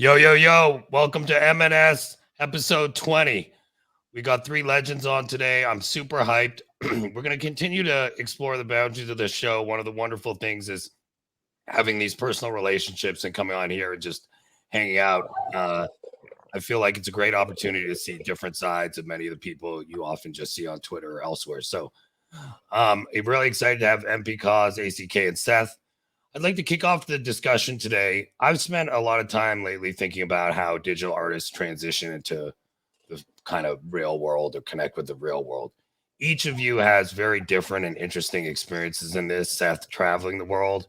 Yo, yo, yo. Welcome to MNS episode 20. We got three legends on today. I'm super hyped. We're going to continue to explore the boundaries of this show. One of the wonderful things is having these personal relationships and coming on here and just hanging out. I feel like it's a great opportunity to see different sides of many of the people you often just see on Twitter or elsewhere. So I'm really excited to have MPKOZ, ACK, and Seth. I'd like to kick off the discussion today. I've spent a lot of time lately thinking about how digital artists transition into the kind of real world or connect with the real world. Each of you has very different and interesting experiences in this. Seth traveling the world,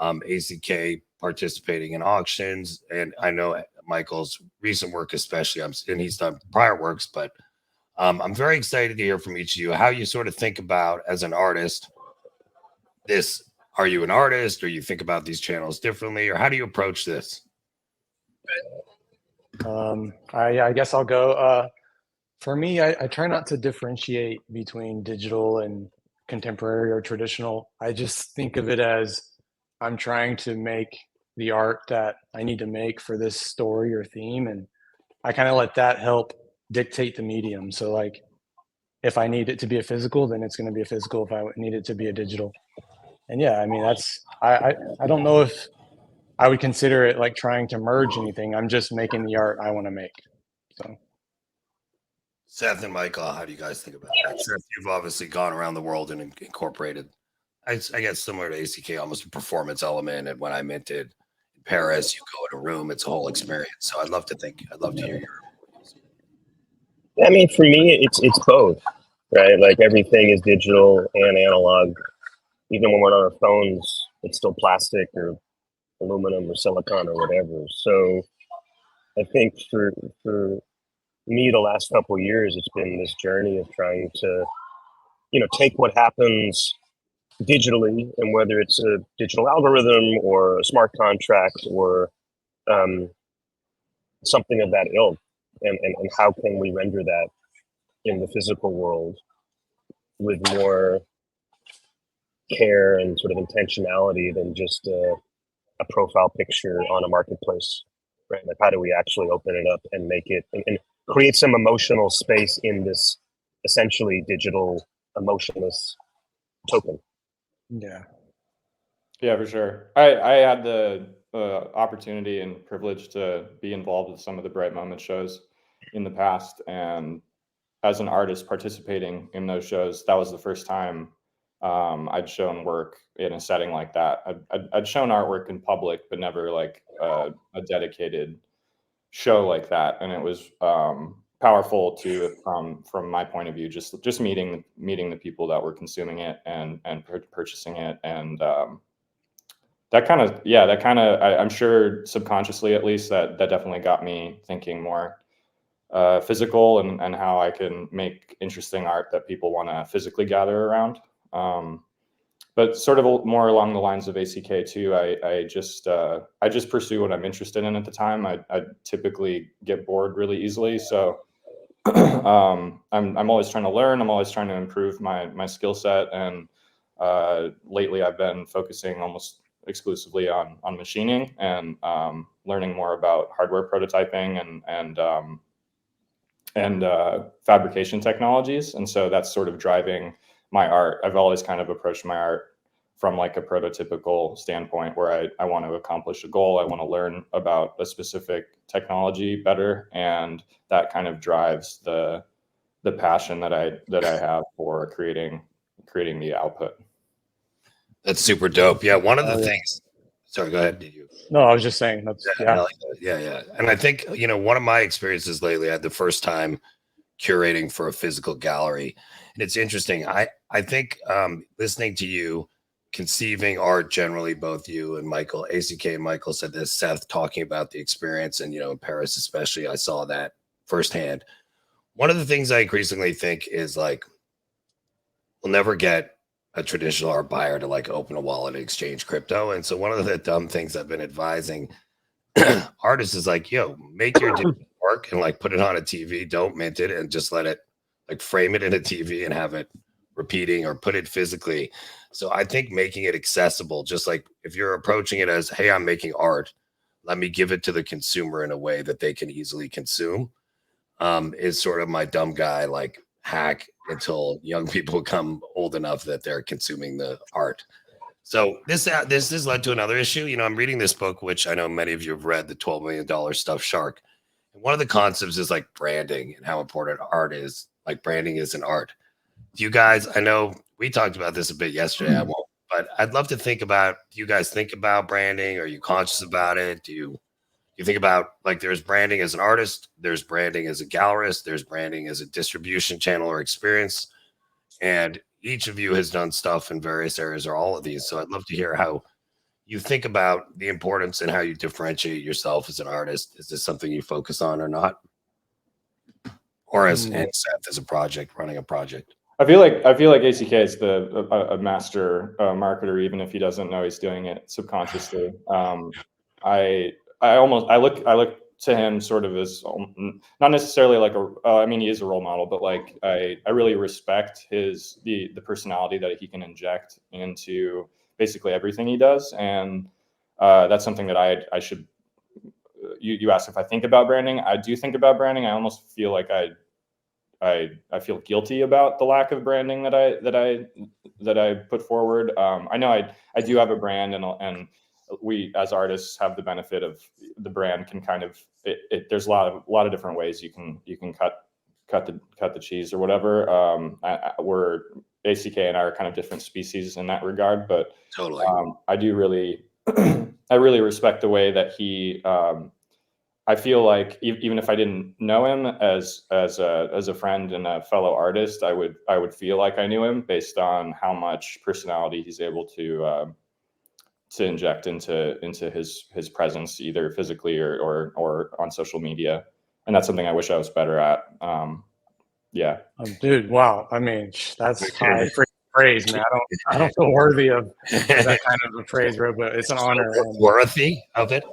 ACK participating in auctions, and I know Michael's recent work, especially, and he's done prior works, but I'm very excited to hear from each of you how you sort of think about as an artist this. Are you an artist, or you think about these channels differently, or how do you approach this? I guess I'll go. For me, I try not to differentiate between digital and contemporary or traditional. I just think of it as I'm trying to make the art that I need to make for this story or theme, and I kind of let that help dictate the medium. So, like, if I need it to be a physical, then it's going to be a physical. If I need it to be a digital, and yeah, I mean that's I don't know if I would consider it like trying to merge anything. I'm just making the art I want to make. So. Seth and Michael, how do you guys think about that? Seth, you've obviously gone around the world and incorporated, I guess, similar to ACK, almost a performance element. And when I minted in Paris, you go in a room, it's a whole experience. So I'd love to hear your. I mean, for me, it's both, right? Like everything is digital and analog. Even when we're on our phones, it's still plastic or aluminum or silicon or whatever. So I think for me, the last couple of years, it's been this journey of trying to, take what happens digitally, and whether it's a digital algorithm or a smart contract or something of that ilk, and how can we render that in the physical world with more care and sort of intentionality than just a profile picture on a marketplace, right? Like, how do we actually open it up and make it and create some emotional space in this essentially digital emotionless token? Yeah, for sure. I had the opportunity and privilege to be involved with some of the Bright Moment shows in the past, and as an artist participating in those shows, that was the first time I'd shown work in a setting like that. I'd shown artwork in public, but never like a dedicated show like that, and it was powerful to from my point of view, just meeting the people that were consuming it and purchasing it, and that kind of I'm sure subconsciously, at least, that definitely got me thinking more physical and how I can make interesting art that people want to physically gather around. But sort of more along the lines of ACK too, I just pursue what I'm interested in at the time. I typically get bored really easily, so I'm always trying to learn. I'm always trying to improve my skill set, and lately I've been focusing almost exclusively on machining and learning more about hardware prototyping and fabrication technologies. And so that's sort of driving my art. I've always kind of approached my art from like a prototypical standpoint, where I want to accomplish a goal. I want to learn about a specific technology better, and that kind of drives the passion that I have for creating the output. That's super dope. Yeah, one of the things. Sorry, go ahead. Did you? No, I was just saying that's yeah. And I think one of my experiences lately, I had the first time curating for a physical gallery, and it's interesting. I think listening to you conceiving art generally, both you and Michael, ACK and Michael said this, Seth talking about the experience, and in Paris especially, I saw that firsthand. One of the things I increasingly think is like, we'll never get a traditional art buyer to like open a wallet and exchange crypto. And so one of the dumb things I've been advising artists is like, make your work and like put it on a TV, don't mint it, and just let it like frame it in a TV and have it repeating, or put it physically. So I think making it accessible, just like if you're approaching it as, hey, I'm making art, let me give it to the consumer in a way that they can easily consume, is sort of my dumb guy like hack until young people become old enough that they're consuming the art. So this has led to another issue. You know, I'm reading this book, which I know many of you have read, the $12 million Stuffed Shark. And one of the concepts is like branding and how important art is. Like branding is an art. You guys, I know we talked about this a bit yesterday. I won't, but I'd love to think about, do you guys think about branding? Are you conscious about it? Do you think about, like, there's branding as an artist, there's branding as a gallerist, there's branding as a distribution channel or experience. And each of you has done stuff in various areas or all of these. So I'd love to hear how you think about the importance and how you differentiate yourself as an artist. Is this something you focus on or not? Or as and Seth as a project, running a project? I feel like ACK is a master marketer, even if he doesn't know he's doing it subconsciously. I look to him sort of as not necessarily like I mean, he is a role model, but like I really respect the personality that he can inject into basically everything he does, and that's something that I should. You asked if I think about branding. I do think about branding. I almost feel like I feel guilty about the lack of branding that I put forward. I know I do have a brand, and we as artists have the benefit of the brand can kind of there's a lot of different ways you can cut the cheese or whatever. We're ACK and I are kind of different species in that regard, but totally. I do really I really respect the way that he. I feel like even if I didn't know him as a friend and a fellow artist, I would feel like I knew him based on how much personality he's able to inject into his presence, either physically or on social media, and that's something I wish I was better at. Yeah, dude, wow. I mean, that's high praise, man. I don't feel worthy of that kind of a praise, bro, but it's an honor. Worthy of it.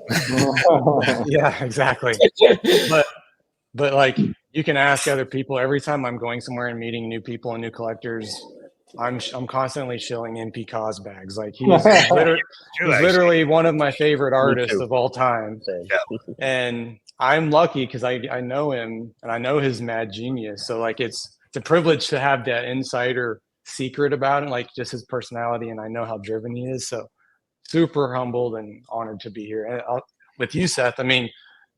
Yeah, exactly. But like, you can ask other people. Every time I'm going somewhere and meeting new people and new collectors, I'm constantly shilling MPKOZ bags. Like he's literally one of my favorite artists of all time. Yeah. And I'm lucky because I know him and I know his mad genius. So like it's a privilege to have that insider secret about him, like just his personality, and I know how driven he is. So super humbled and honored to be here. And with you, Seth, I mean,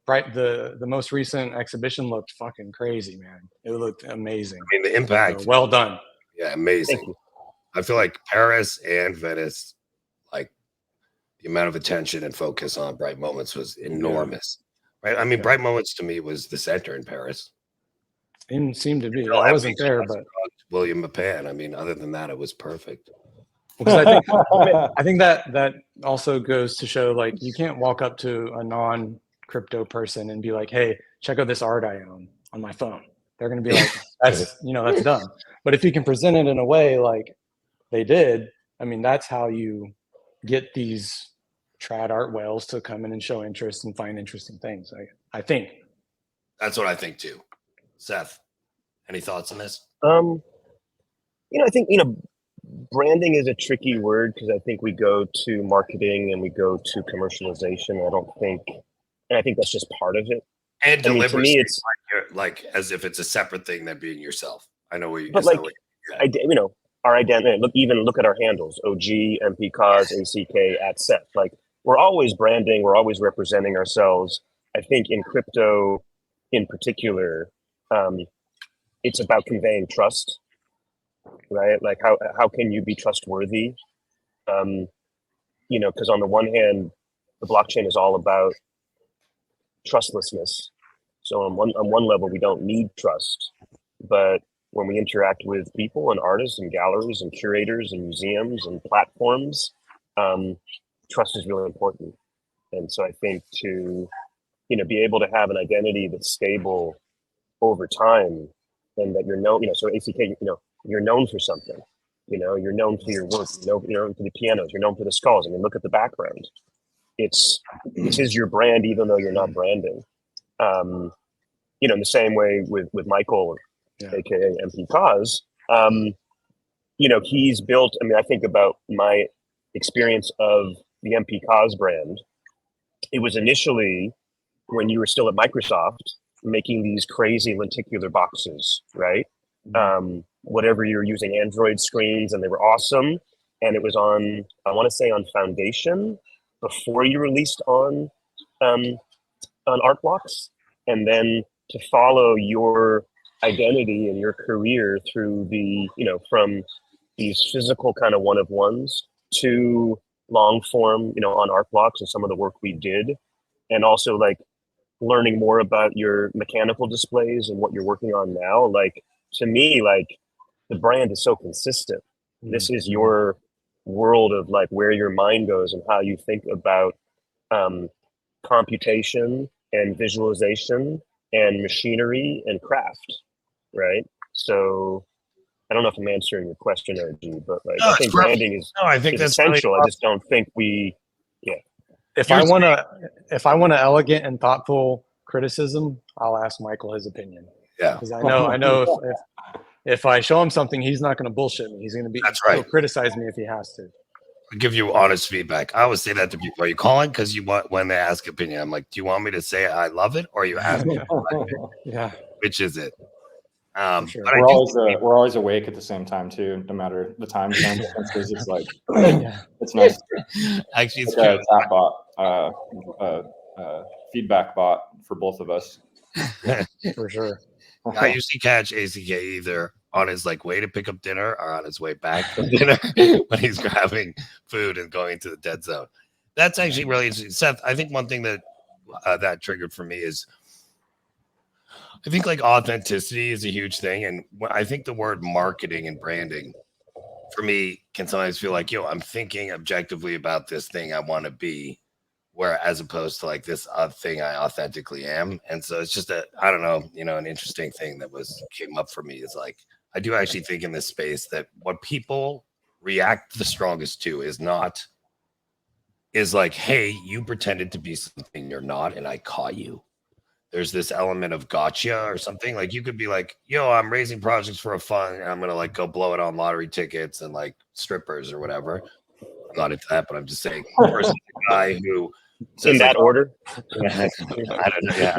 right, the most recent exhibition looked fucking crazy, man. It looked amazing. I mean, the impact. So, well done. Yeah, amazing. I feel like Paris and Venice, like the amount of attention and focus on Bright Moments was enormous. Right? I mean, Bright Moments to me was the center in Paris. It seemed to be. I wasn't there, but William Mapan. I mean, other than that, it was perfect. Because I think that also goes to show, like, you can't walk up to a non-crypto person and be like, "Hey, check out this art I own on my phone." They're going to be like, "That's dumb." But if you can present it in a way like they did, I mean, that's how you get these trad art whales to come in and show interest and find interesting things. I think that's what I think too. Seth, any thoughts on this? I think branding is a tricky word because I think we go to marketing and we go to commercialization. I think that's just part of it. And to me, it's like as if it's a separate thing than being yourself. I know what you. But like, our identity. Look at our handles: OG, MPKOZ, ACK, @Seth. Like we're always branding. We're always representing ourselves. I think in crypto, in particular, it's about conveying trust. Right? Like how can you be trustworthy? Because on the one hand, the blockchain is all about trustlessness. So on one level, we don't need trust, but when we interact with people and artists and galleries and curators and museums and platforms, trust is really important. And so I think to be able to have an identity that's stable over time, and that you're known, so ACK, you're known for something, you're known for your work, you're known for the pianos, you're known for the skulls. I mean, look at the background. This is your brand, even though you're not branding. In the same way with Michael, aka MPKOZ, he's built. I mean, I think about my experience of the MPKOZ brand. it was initially when you were still at Microsoft making these crazy lenticular boxes, right? Whatever you're using, Android screens, and they were awesome. And it was on, I want to say on Foundation before you released on Art Blocks, and then to follow your identity and your career through the, from these physical kind of one-of-ones to long form, on Art Blocks and some of the work we did, and also like learning more about your mechanical displays and what you're working on now. Like, to me, like, the brand is so consistent. This is your world of like where your mind goes and how you think about computation and visualization and machinery and craft, right? So I don't know if I'm answering your question, OG, but like, No, I think branding is, I think is that's essential. really I just don't think If I want to elegant and thoughtful criticism, I'll ask Michael his opinion. Yeah, because I know if I show him something, he's not going to bullshit me. He's going to be, That's right. He'll criticize me if he has to. I'll give you honest feedback. I always say that to people. Are you calling because you want, when they ask opinion? I'm like, do you want me to say I love it, or are you asking? Yeah, Which is it? sure. But We're always awake at the same time too, no matter the time zone differences. It's like Yeah. it's nice. Actually, it's Like cute. a chat bot, feedback bot for both of us. For sure. I usually catch ACK either on his like way to pick up dinner or on his way back from dinner when he's grabbing food and going to the dead zone. That's actually really interesting. Seth, I think one thing that that triggered for me is I think like authenticity is a huge thing. And I think the word marketing and branding for me can sometimes feel like, I'm thinking objectively about this thing I want to be, where as opposed to like this thing I authentically am. And so it's just I don't know, an interesting thing that came up for me is like, I do actually think in this space that what people react the strongest to is like, hey, you pretended to be something you're not, and I caught you. There's this element of gotcha or something. Like you could be like, I'm raising projects for a fun, and I'm going to like go blow it on lottery tickets and like strippers or whatever. I'm not into that, but I'm just saying, versus the guy who says, in that like, order. I don't know. Yeah,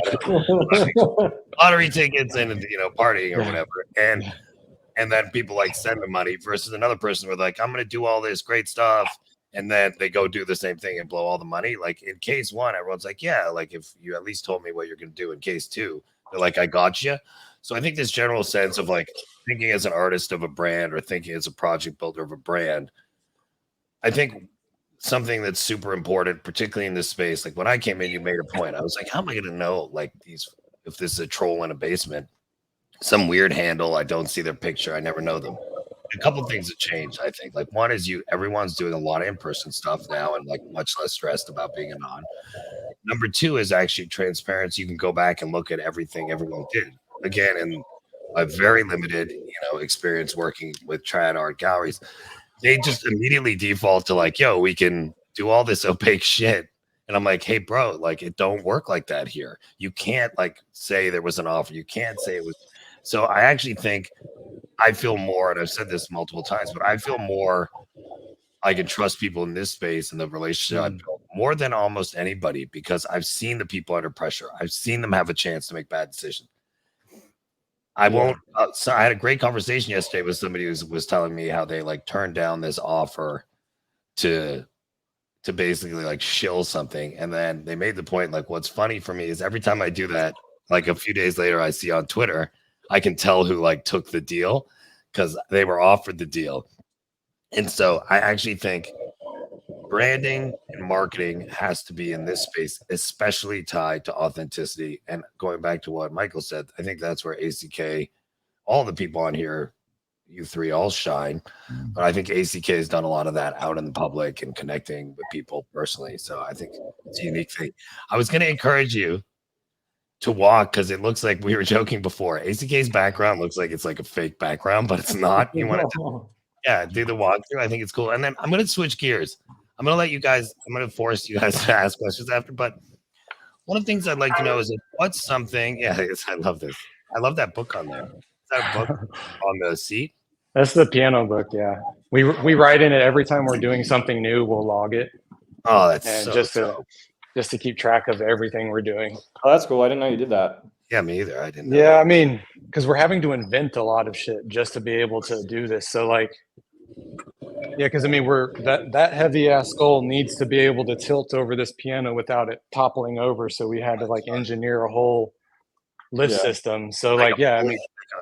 lottery tickets and partying or whatever, and then people like send the money versus another person with like, I'm going to do all this great stuff. And then they go do the same thing and blow all the money. Like in case one, everyone's like, yeah, like if you at least told me what you're going to do. In case two, they're like, I got you. So I think this general sense of like thinking as an artist of a brand or thinking as a project builder of a brand, I think something that's super important, particularly in this space. Like when I came in, you made a point. I was like, how am I going to know like if this is a troll in a basement, some weird handle, I don't see their picture, I never know them. A couple of things have changed, I think. Like one is everyone's doing a lot of in-person stuff now and like much less stressed about being a non. Number two is actually transparency. You can go back and look at everything everyone did. Again, in a very limited, experience working with trad art galleries, they just immediately default to like, we can do all this opaque shit. And I'm like, hey, bro, like it don't work like that here. You can't like say there was an offer. You can't say it was. So I actually think I feel more, and I've said this multiple times, but I feel more I can trust people in this space and the relationship I've built more than almost anybody because I've seen the people under pressure. I've seen them have a chance to make bad decisions. So I had a great conversation yesterday with somebody who was telling me how they like turned down this offer to basically like shill something. And then they made the point, like, what's funny for me is every time I do that, like a few days later, I see on Twitter, I can tell who like took the deal because they were offered the deal. And so I actually think branding and marketing has to be in this space, especially tied to authenticity. And going back to what Michael said, I think that's where ACK, all the people on here, you three all shine. But I think ACK has done a lot of that out in the public and connecting with people personally. So I think it's a unique thing. I was going to encourage you to walk because it looks like we were joking before. ACK's background looks like it's like a fake background, but it's not. You want to do the walkthrough. I think it's cool. And then I'm going to switch gears. I'm going to let you guys, I'm going to force you guys to ask questions after. But one of the things I'd like to know is what's something, I love this. I love that book on there. Is that a book on the seat? That's the piano book, yeah. We write in it every time we're doing something new, we'll log it. Oh, that's and so just dope. just to keep track of everything we're doing. Oh, that's cool. I didn't know you did that. Yeah, me either. I didn't know. Yeah, I mean, because we're having to invent a lot of shit just to be able to do this. So like, yeah, because I mean, we're that heavy ass skull needs to be able to tilt over this piano without it toppling over. So we had to like engineer a whole lift Yeah. system. So Like like, a yeah, I mean,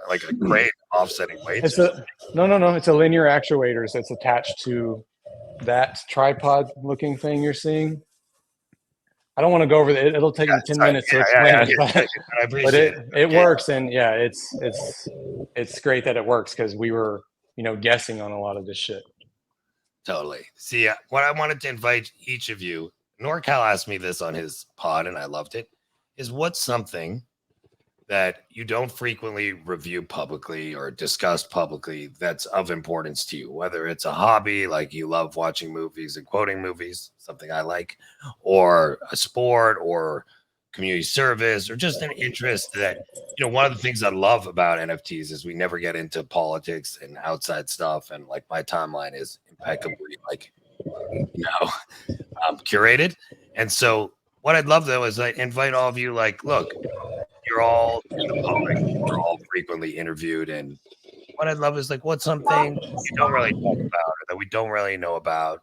like a crane offsetting weights. it's a no. It's a linear actuator. So it's attached to that tripod looking thing you're seeing. I don't want to go over it. It'll take me 10 minutes to explain it, I but appreciate it works. And yeah, it's great that it works because we were, guessing on a lot of this shit. Totally. See, what I wanted to invite each of you, NorCal asked me this on his pod, and I loved it, is what's something that you don't frequently review publicly or discuss publicly that's of importance to you, whether it's a hobby, like you love watching movies and quoting movies, something I like, or a sport or community service, or just an interest that, one of the things I love about NFTs is we never get into politics and outside stuff. And like my timeline is impeccably curated. And so what I'd love though is I invite all of you, like, look, you're all in the public, you're all frequently interviewed. And what I'd love is like, what's something you don't really talk about or that we don't really know about?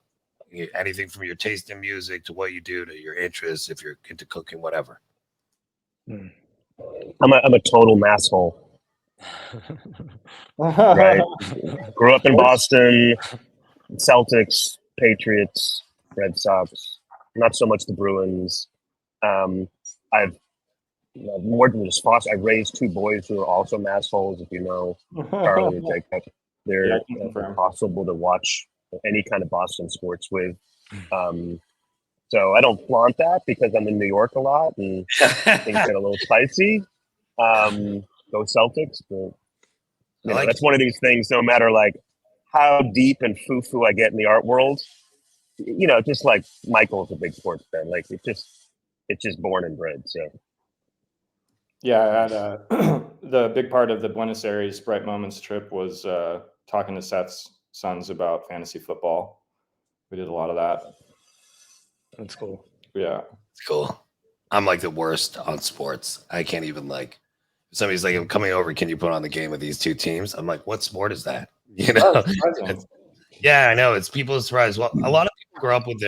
Anything from your taste in music to what you do to your interests, if you're into cooking, whatever. I'm a total masshole. Right. Grew up in Boston, Celtics, Patriots, Red Sox. Not so much the Bruins. I've more than just foster. I raised two boys who are also massholes. If you know Charlie and Jacob, they're impossible to watch any kind of Boston sports with. So I don't flaunt that because I'm in New York a lot and things get a little spicy. Go Celtics, but that's one of these things. No matter like how deep and foo-foo I get in the art world, just like Michael's a big sports fan. Like it's just born and bred. So. Yeah, I had the big part of the Buenos Aires Bright Moments trip was talking to Seth's sons about fantasy football. We did a lot of that. That's cool. Yeah. It's cool. I'm like the worst on sports. I can't even somebody's like, I'm coming over. Can you put on the game of these two teams? I'm like, what sport is that? Yeah, I know. It's people's surprise. Well, a lot of people grow up with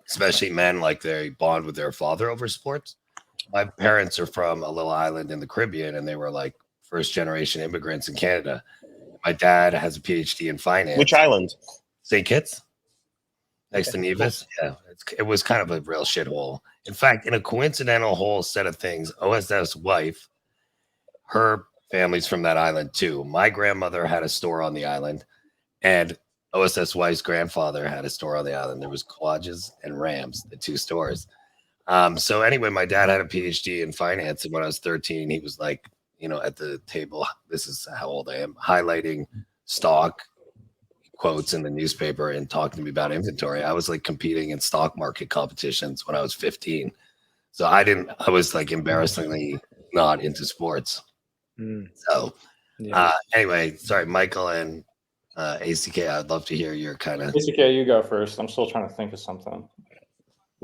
especially men, like they bond with their father over sports. My parents are from a little island in the Caribbean, and they were like first generation immigrants in Canada. My dad has a PhD in finance. Which island? St. Kitts, next to Nevis. Yeah, it was kind of a real shithole. In fact, in a coincidental whole set of things, OSF's wife, her family's from that island too. My grandmother had a store on the island, and OSF's wife's grandfather had a store on the island. There was Quadges and Rams, the two stores. So anyway, my dad had a PhD in finance, and when I was 13, he was like, at the table, this is how old I am, highlighting stock quotes in the newspaper and talking to me about inventory. I was like competing in stock market competitions when I was 15. So I was like embarrassingly not into sports. So anyway, sorry, Michael and ACK, I'd love to hear your kind of. ACK, you go first. I'm still trying to think of something.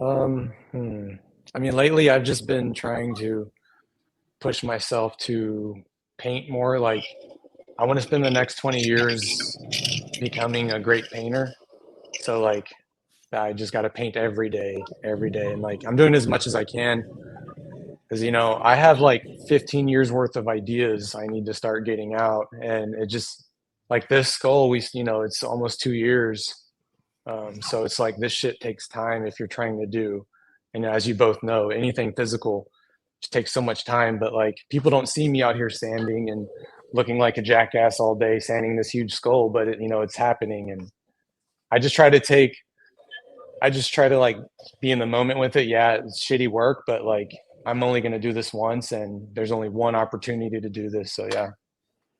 I mean, lately I've just been trying to push myself to paint more. Like, I want to spend the next 20 years becoming a great painter. So like, I just got to paint every day. And like, I'm doing as much as I can because, I have like 15 years worth of ideas I need to start getting out. And it just like this skull, it's almost 2 years. So it's like this shit takes time if you're trying to do. And as you both know, anything physical just takes so much time. But like people don't see me out here sanding and looking like a jackass all day, sanding this huge skull, but it's happening. And I just try to like be in the moment with it. Yeah, it's shitty work, but like I'm only going to do this once and there's only one opportunity to do this. So yeah.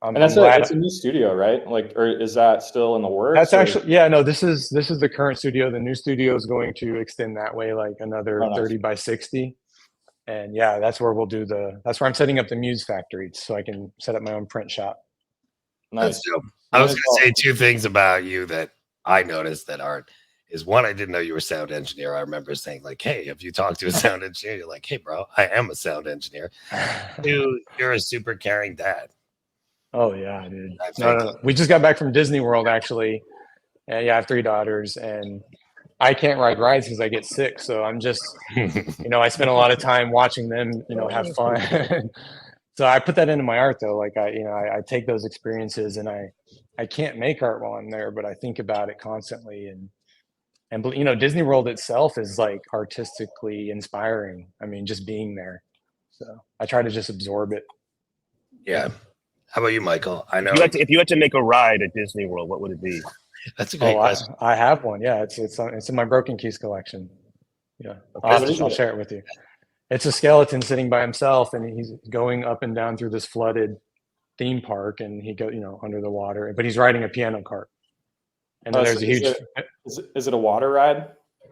And it's a new studio, right? Like, or is that still in the works? That's actually, yeah, no, this is the current studio. The new studio is going to extend that way, like another 30 by 60. And yeah, that's where that's where I'm setting up the Muse factory so I can set up my own print shop. Nice. I was going to say two things about you that I noticed that aren't. is one, I didn't know you were a sound engineer. I remember saying like, hey, if you talk to a sound engineer, you're like, hey, bro, I am a sound engineer. Two, you're a super caring dad. Oh yeah, dude. No. We just got back from Disney World actually. And yeah, I have 3 daughters, and I can't ride rides because I get sick. So I'm just, I spend a lot of time watching them, have fun. So I put that into my art though. Like I take those experiences, and I can't make art while I'm there, but I think about it constantly. And Disney World itself is like artistically inspiring. I mean, just being there. So I try to just absorb it. Yeah. How about you, Michael? I know if you had to make a ride at Disney World, what would it be? That's a great question. I have one. Yeah, it's in my Broken Keys collection. Yeah, Okay. I'll share it with you. It's a skeleton sitting by himself, and he's going up and down through this flooded theme park, and he goes, under the water, but he's riding a piano cart. And then there's a huge. Is it a water ride?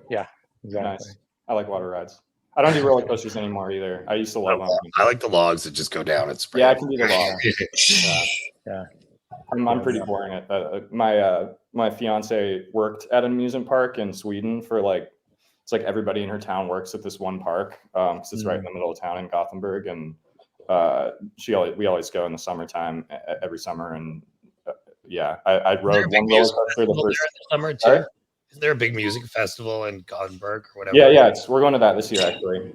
Yeah, exactly. Nice. I like water rides. I don't do roller coasters anymore either. I used to love them. I like the logs that just go down and spray. Yeah, I can do the log. Yeah. I'm pretty boring at that. My fiance worked at an amusement park in Sweden for it's like everybody in her town works at this one park. So it's right in the middle of town in Gothenburg, and we always go in the summertime every summer. And I rode one roller coaster the first summer too. Right? Is there a big music festival in Gothenburg or whatever? Yeah, we're going to that this year actually.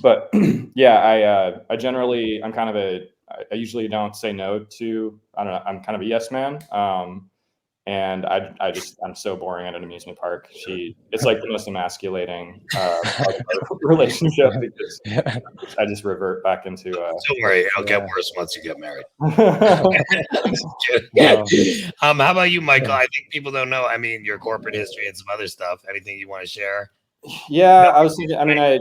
But yeah, I usually don't say no to. I don't know. I'm kind of a yes man. And I'm so boring at an amusement park. It's like the most emasculating relationship because I just revert back into. Don't worry, it'll get worse once you get married. How about you, Michael? I think people don't know. I mean, your corporate history and some other stuff. Anything you want to share? Yeah, I was thinking. I mean, I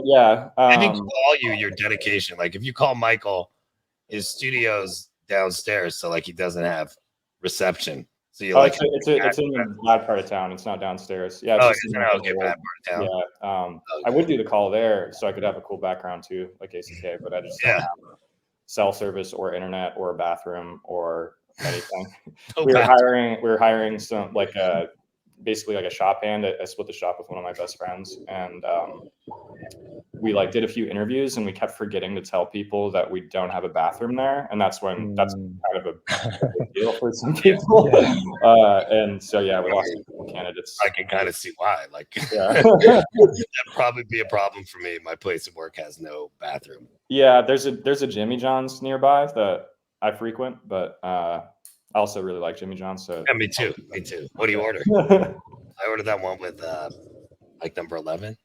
think call your dedication. Like if you call Michael, his studio's downstairs, so like he doesn't have reception. So you it's in the bad part of town. It's not downstairs. Yeah. Bad part of town. Yeah. I would do the call there, so I could have a cool background too, like ACK. But I just don't have cell service or internet or a bathroom or anything. We were hiring some basically like a shop hand. I split the shop with one of my best friends, and we did a few interviews, and we kept forgetting to tell people that we don't have a bathroom there, and that's kind of a big deal for some people. And so we lost a couple candidates. I can kind of see why. That'd probably be a problem for me. My place of work has no bathroom. Yeah, there's a Jimmy John's nearby that I frequent, but I also really like Jimmy John's. So me too. What do you order? I ordered that one with number 11.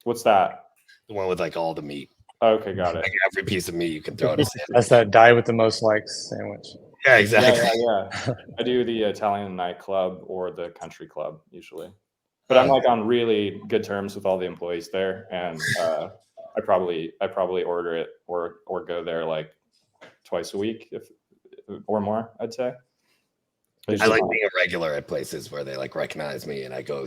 What's that? The one with all the meat. Okay, got it. Every piece of meat you can throw in a sandwich. That's that die with the most likes sandwich. Yeah, exactly. Yeah. I do the Italian nightclub or the country club usually, but I'm on really good terms with all the employees there, and I probably order it or go there twice a week or more, I'd say. I like being a regular at places where they recognize me, and I go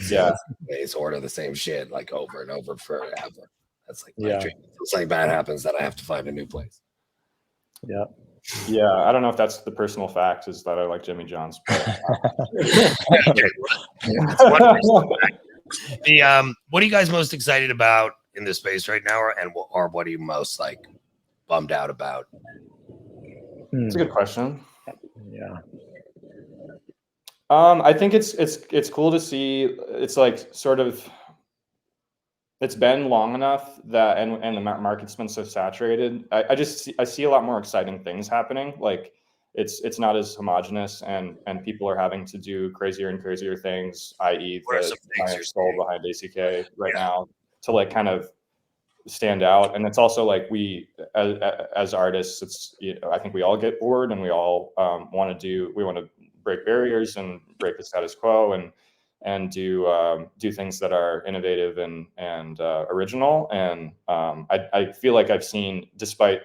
order the same shit over and over forever. That's my dream. If something bad happens, that I have to find a new place. Yeah. Yeah, I don't know if that's the personal fact is that I like Jimmy John's. But, That's one personal fact. What are you guys most excited about in this space right now, or what are you most bummed out about? That's a good question. Yeah. I think it's cool to see. It's it's been long enough that and the market's been so saturated. I see a lot more exciting things happening. It's not as homogenous, and people are having to do crazier and crazier things, i.e. the giant soul behind ACK right now to kind of stand out. And it's also we as artists, it's I think we all get bored, and we all want to break barriers and break the status quo and do things that are innovative and original. And I feel like I've seen, despite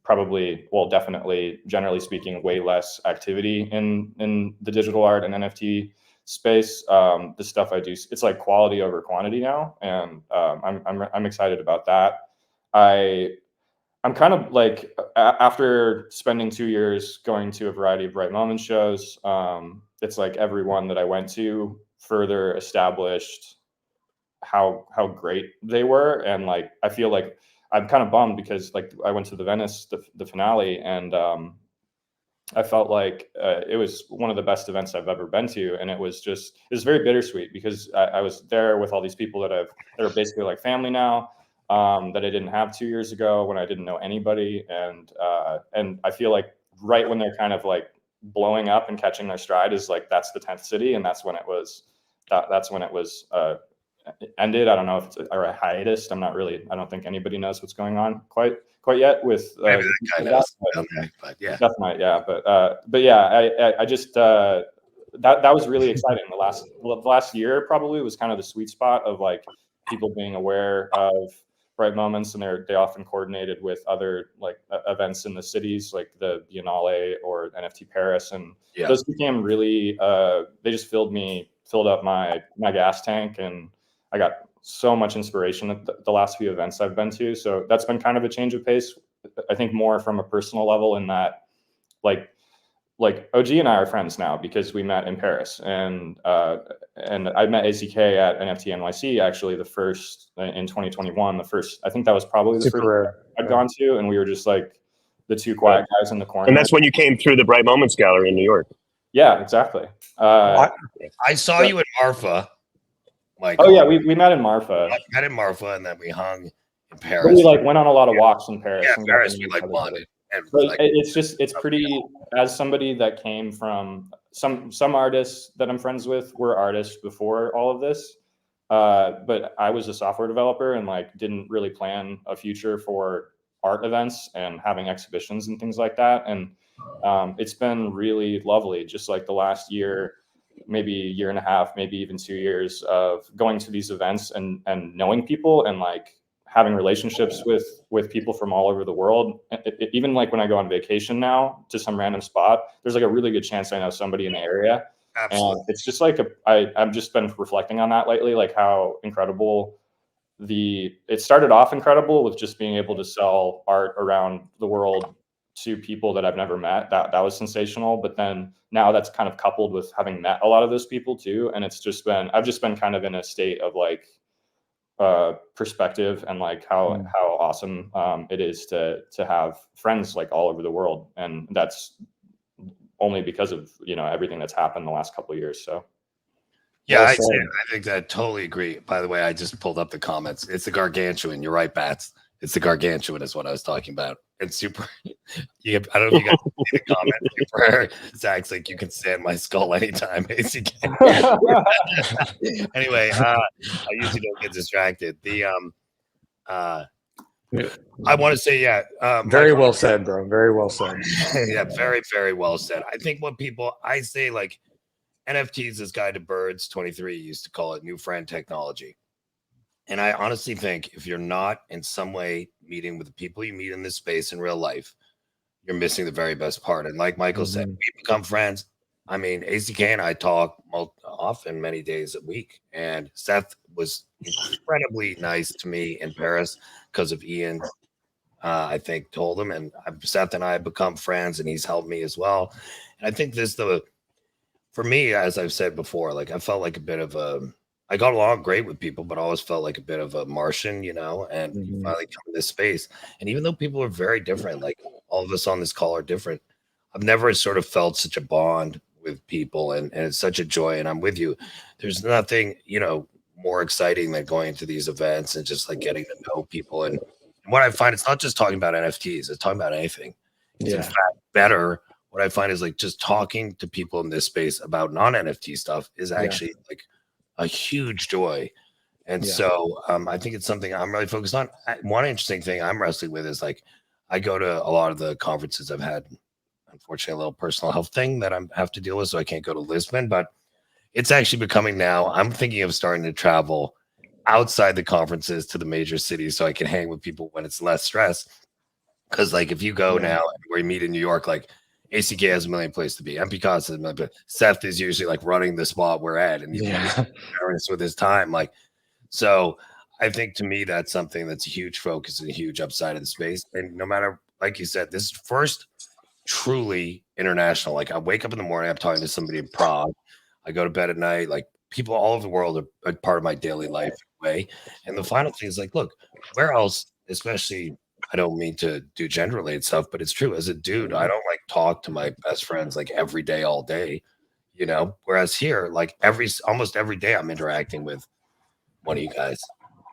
definitely generally speaking, way less activity in the digital art and NFT space. The stuff I do, it's quality over quantity now, and I'm excited about that. I'm kind of after spending 2 years going to a variety of Bright Moments shows, it's every one that I went to further established how great they were. And like, I feel like I'm kind of bummed because like I went to the Venice, the finale, and I felt like it was one of the best events I've ever been to. And it was very bittersweet because I was there with all these people that are basically like family now, that I didn't have 2 years ago when I didn't know anybody. And I feel like right when they're kind of like blowing up and catching their stride is like, that's the 10th city. And that's when it was ended. I don't know if it's a hiatus. I don't think anybody knows what's going on quite yet with Maybe that guy knows. Okay, but yeah, Seth might, yeah, but yeah, I just that was really exciting. The last year probably was kind of the sweet spot of like people being aware of Bright Moments, and they often coordinated with other like events in the cities, like the Biennale or NFT Paris, and those became really they just filled up my gas tank, and I got so much inspiration at the last few events I've been to. So that's been kind of a change of pace. I think more from a personal level in that, like OG and I are friends now because we met in Paris, and I met ACK at NFT NYC actually the first in 2021. I think that was probably the first I'd gone to, and we were just like the two quiet guys in the corner. And that's when you came through the Bright Moments Gallery in New York. Yeah, exactly. I saw you in Marfa. Oh yeah, we met in Marfa. We met in Marfa, and then we hung in Paris. But we like went on a lot of walks in Paris. Yeah, Paris we like wanted. But it's pretty. As somebody that came from some artists that I'm friends with were artists before all of this, but I was a software developer and like didn't really plan a future for art events and having exhibitions and things like that. And it's been really lovely. Just like the last year, maybe year and a half, maybe even 2 years of going to these events and knowing people and like having relationships with people from all over the world. Even like when I go on vacation now to some random spot, there's like a really good chance I know somebody in the area. Absolutely. And it's just like I've just been reflecting on that lately, like how incredible it started off incredible with just being able to sell art around the world to people that I've never met. That was sensational. But then now that's kind of coupled with having met a lot of those people too. And I've just been kind of in a state of like perspective and like how awesome it is to have friends like all over the world. And that's only because of, everything that's happened the last couple of years. So yeah, I think that I totally agree. By the way, I just pulled up the comments. It's the gargantuan. You're right, Bats. It's the gargantuan is what I was talking about. It's super. I don't know if you guys see the comment. Super, Zach's like, you can stand my skull anytime. Anyway, I usually don't get distracted. I want to say, very well said, bro. Very well said. Yeah, very, very well said. I think I say like NFTs is Guide to Birds 23 used to call it new friend technology. And I honestly think if you're not in some way meeting with the people you meet in this space in real life, you're missing the very best part. And like Michael said, we become friends. I mean, ACK and I talk often, many days a week. And Seth was incredibly nice to me in Paris because of Ian. I think told him, and Seth and I have become friends, and he's helped me as well. And I think for me, as I've said before, like I felt like a bit of I got along great with people, but I always felt like a bit of a Martian, and you finally come to this space. And even though people are very different, like all of us on this call are different, I've never sort of felt such a bond with people, and it's such a joy. And I'm with you. There's nothing, more exciting than going to these events and just like getting to know people. And what I find, it's not just talking about NFTs, it's talking about anything. It's in fact better. What I find is like just talking to people in this space about non-NFT stuff is actually like a huge joy. And so I think it's something I'm really focused on. One interesting thing I'm wrestling with is like I go to a lot of the conferences. I've had, unfortunately, a little personal health thing that I have to deal with, so I can't go to Lisbon, but it's actually becoming now. I'm thinking of starting to travel outside the conferences to the major cities so I can hang with people when it's less stress. Because like if you go now where you meet in New York, like ACK has a million places to be. MPKOZ has a million, but Seth is usually like running the spot we're at, and he's with his time. Like, so I think to me that's something that's a huge focus and a huge upside of the space. And no matter, like you said, this is first truly international. Like I wake up in the morning, I'm talking to somebody in Prague. I go to bed at night, like people all over the world are part of my daily life way. And the final thing is like, look, where else, especially, I don't mean to do gender related stuff, but it's true. As a dude, I don't like talk to my best friends like every day, all day, you know. Whereas here, like almost every day, I'm interacting with one of you guys.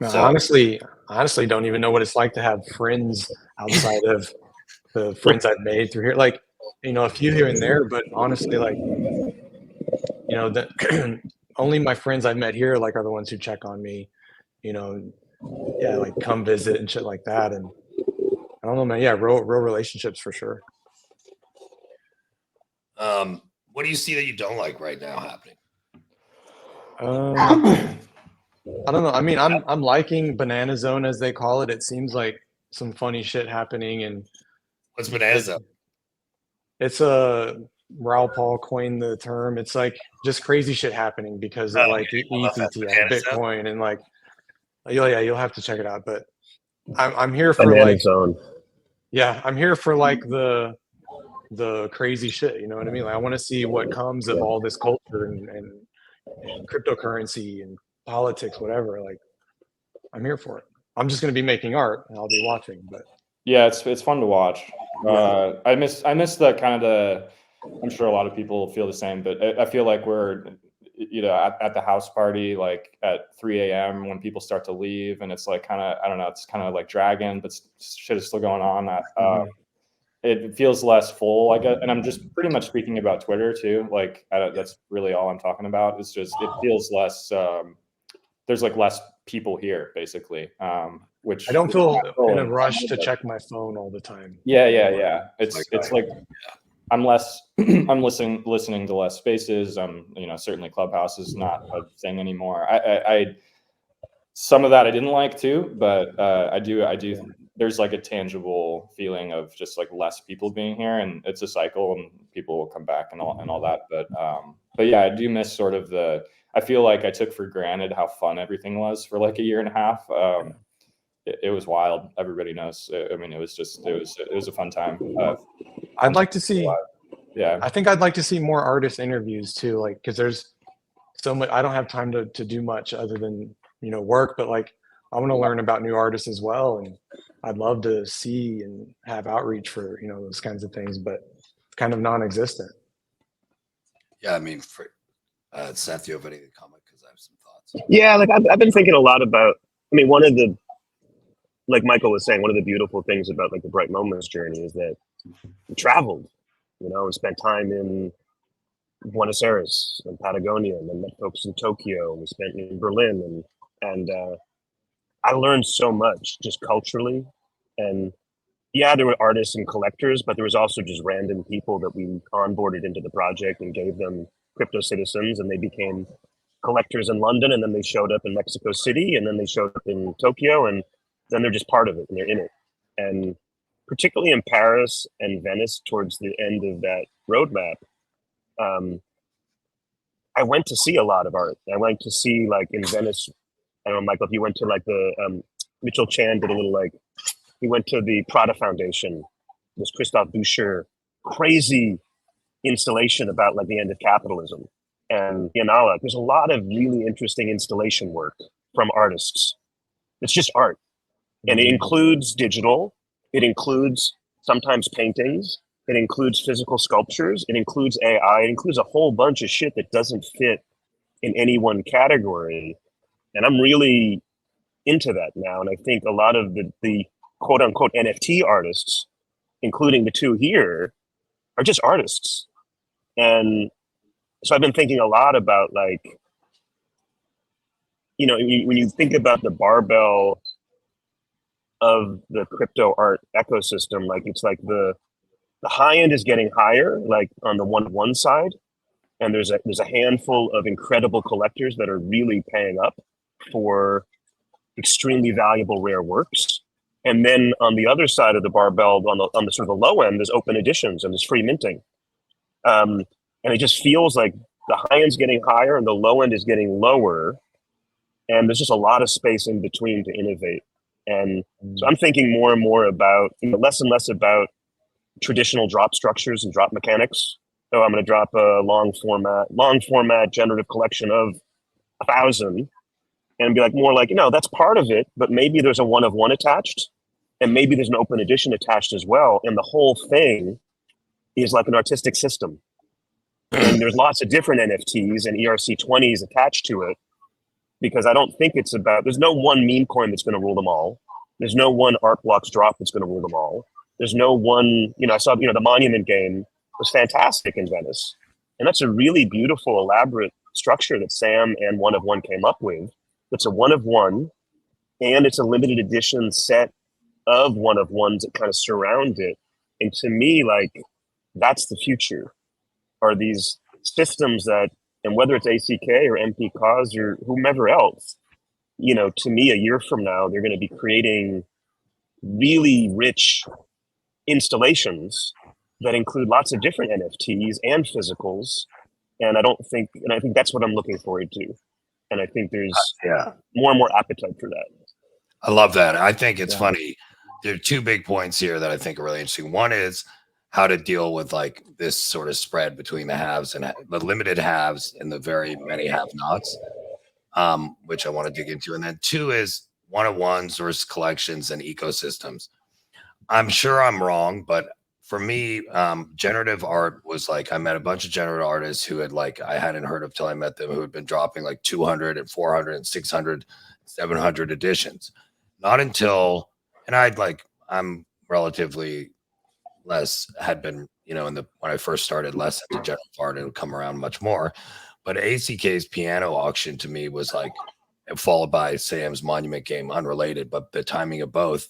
No, So honestly, don't even know what it's like to have friends outside of the friends I've made through here. Like, you know, a few here and there, but honestly, like, you know, that only my friends I've met here like are the ones who check on me, you know, yeah, like come visit and shit like that. And I don't know, man. Yeah, real relationships for sure. what do you see that you don't like right now happening? I don't know. I mean, I'm liking Banana Zone as they call it. It seems like some funny shit happening, and What's Banana Zone? it's a Raul Paul coined the term. It's like just crazy shit happening because of like you love that ETH, Banana Zone? Bitcoin, and like, you'll have to check it out. But I'm here for Banana like, Zone. yeah, I'm here for like the crazy shit. You know what I mean? Like, I want to see what comes of all this culture and cryptocurrency and politics, whatever. Like, I'm here for it. I'm just going to be making art and I'll be watching. But yeah, it's fun to watch. I miss the kind of the. I'm sure a lot of people feel the same, but I feel like we're, you know, at the house party like at 3 a.m. when people start to leave, and it's like kind of, I don't know, it's kind of like dragging, but shit is still going on. It feels less full, I guess, and I'm just pretty much speaking about Twitter too. Like that's really all I'm talking about. It's just it feels less. There's like less people here, basically. Which I don't feel in a rush to check my phone all the time. Yeah. It's like I'm less. I'm listening to less spaces. You know, certainly Clubhouse is not a thing anymore. I some of that I didn't like too, but I do. There's like a tangible feeling of just like less people being here, and it's a cycle, and people will come back and all that. But yeah, I do miss sort of the. I feel like I took for granted how fun everything was for like a year and a half. It was wild. Everybody knows. I mean, it was a fun time. I'd like to see. Yeah, I think I'd like to see more artist interviews too, like because there's so much. I don't have time to do much other than, you know, work, but like I want to learn about new artists as well, and I'd love to see and have outreach for, you know, those kinds of things, but it's kind of non-existent. Yeah, I mean, for Seth, do you have any comment? Because I have some thoughts. Yeah, like I've been thinking a lot about. I mean, one of the, like Michael was saying, one of the beautiful things about like the Bright Moments journey is that we traveled, you know, and spent time in Buenos Aires and Patagonia, and then met folks in Tokyo. We spent in Berlin, and I learned so much just culturally. And yeah, there were artists and collectors, but there was also just random people that we onboarded into the project and gave them crypto citizens, and they became collectors in London, and then they showed up in Mexico City, and then they showed up in Tokyo, and then they're just part of it and they're in it. And particularly in Paris and Venice towards the end of that roadmap, I went to see a lot of art. I went to see, like in Venice, I don't know, Michael, if you went to like the Mitchell Chan did a little, like, he went to the Prada Foundation, this Christophe Boucher, crazy installation about like the end of capitalism. And Biennale, there's a lot of really interesting installation work from artists. It's just art. And it includes digital, it includes sometimes paintings, it includes physical sculptures, it includes AI, it includes a whole bunch of shit that doesn't fit in any one category. And I'm really into that now. And I think a lot of the quote unquote NFT artists, including the two here, are just artists. And so I've been thinking a lot about, like, you know, when you think about the barbell of the crypto art ecosystem, like it's like the high end is getting higher, like on the one side, and there's a handful of incredible collectors that are really paying up for extremely valuable rare works. And then on the other side of the barbell, on the sort of the low end, there's open editions and there's free minting. And it just feels like the high end's getting higher and the low end is getting lower. And there's just a lot of space in between to innovate. And so I'm thinking more and more about, you know, less and less about traditional drop structures and drop mechanics. So I'm going to drop a long format generative collection of 1,000 and be like more like, that's part of it, but maybe there's a one of one attached, and maybe there's an open edition attached as well, and the whole thing is like an artistic system. And there's lots of different NFTs and ERC20s attached to it, because I don't think there's no one meme coin that's going to rule them all. There's no one Art Blocks drop that's going to rule them all. There's no one, I saw, the Monument game was fantastic in Venice. And that's a really beautiful, elaborate structure that Sam and One of One came up with. It's a one of one, and it's a limited edition set of one of ones that kind of surround it. And to me, like, that's the future, are these systems that, and whether it's ACK or MPKOZ or whomever else, to me, a year from now, they're going to be creating really rich installations that include lots of different NFTs and physicals. And I think that's what I'm looking forward to. And I think there's more and more appetite for that. I love that. I think it's funny. There are two big points here that I think are really interesting. One is how to deal with like this sort of spread between the haves and the limited haves and the very many have-nots, which I want to dig into. And then two is one-of-ones versus collections and ecosystems. I'm sure I'm wrong, but for me, generative art was like, I met a bunch of generative artists who had I hadn't heard of till I met them, who had been dropping like 200 and 400 and 600, 700 editions. Not until, and I'm relatively had been, when I first started less into general art, it would come around much more. But ACK's piano auction to me was followed by Sam's Monument game, unrelated, but the timing of both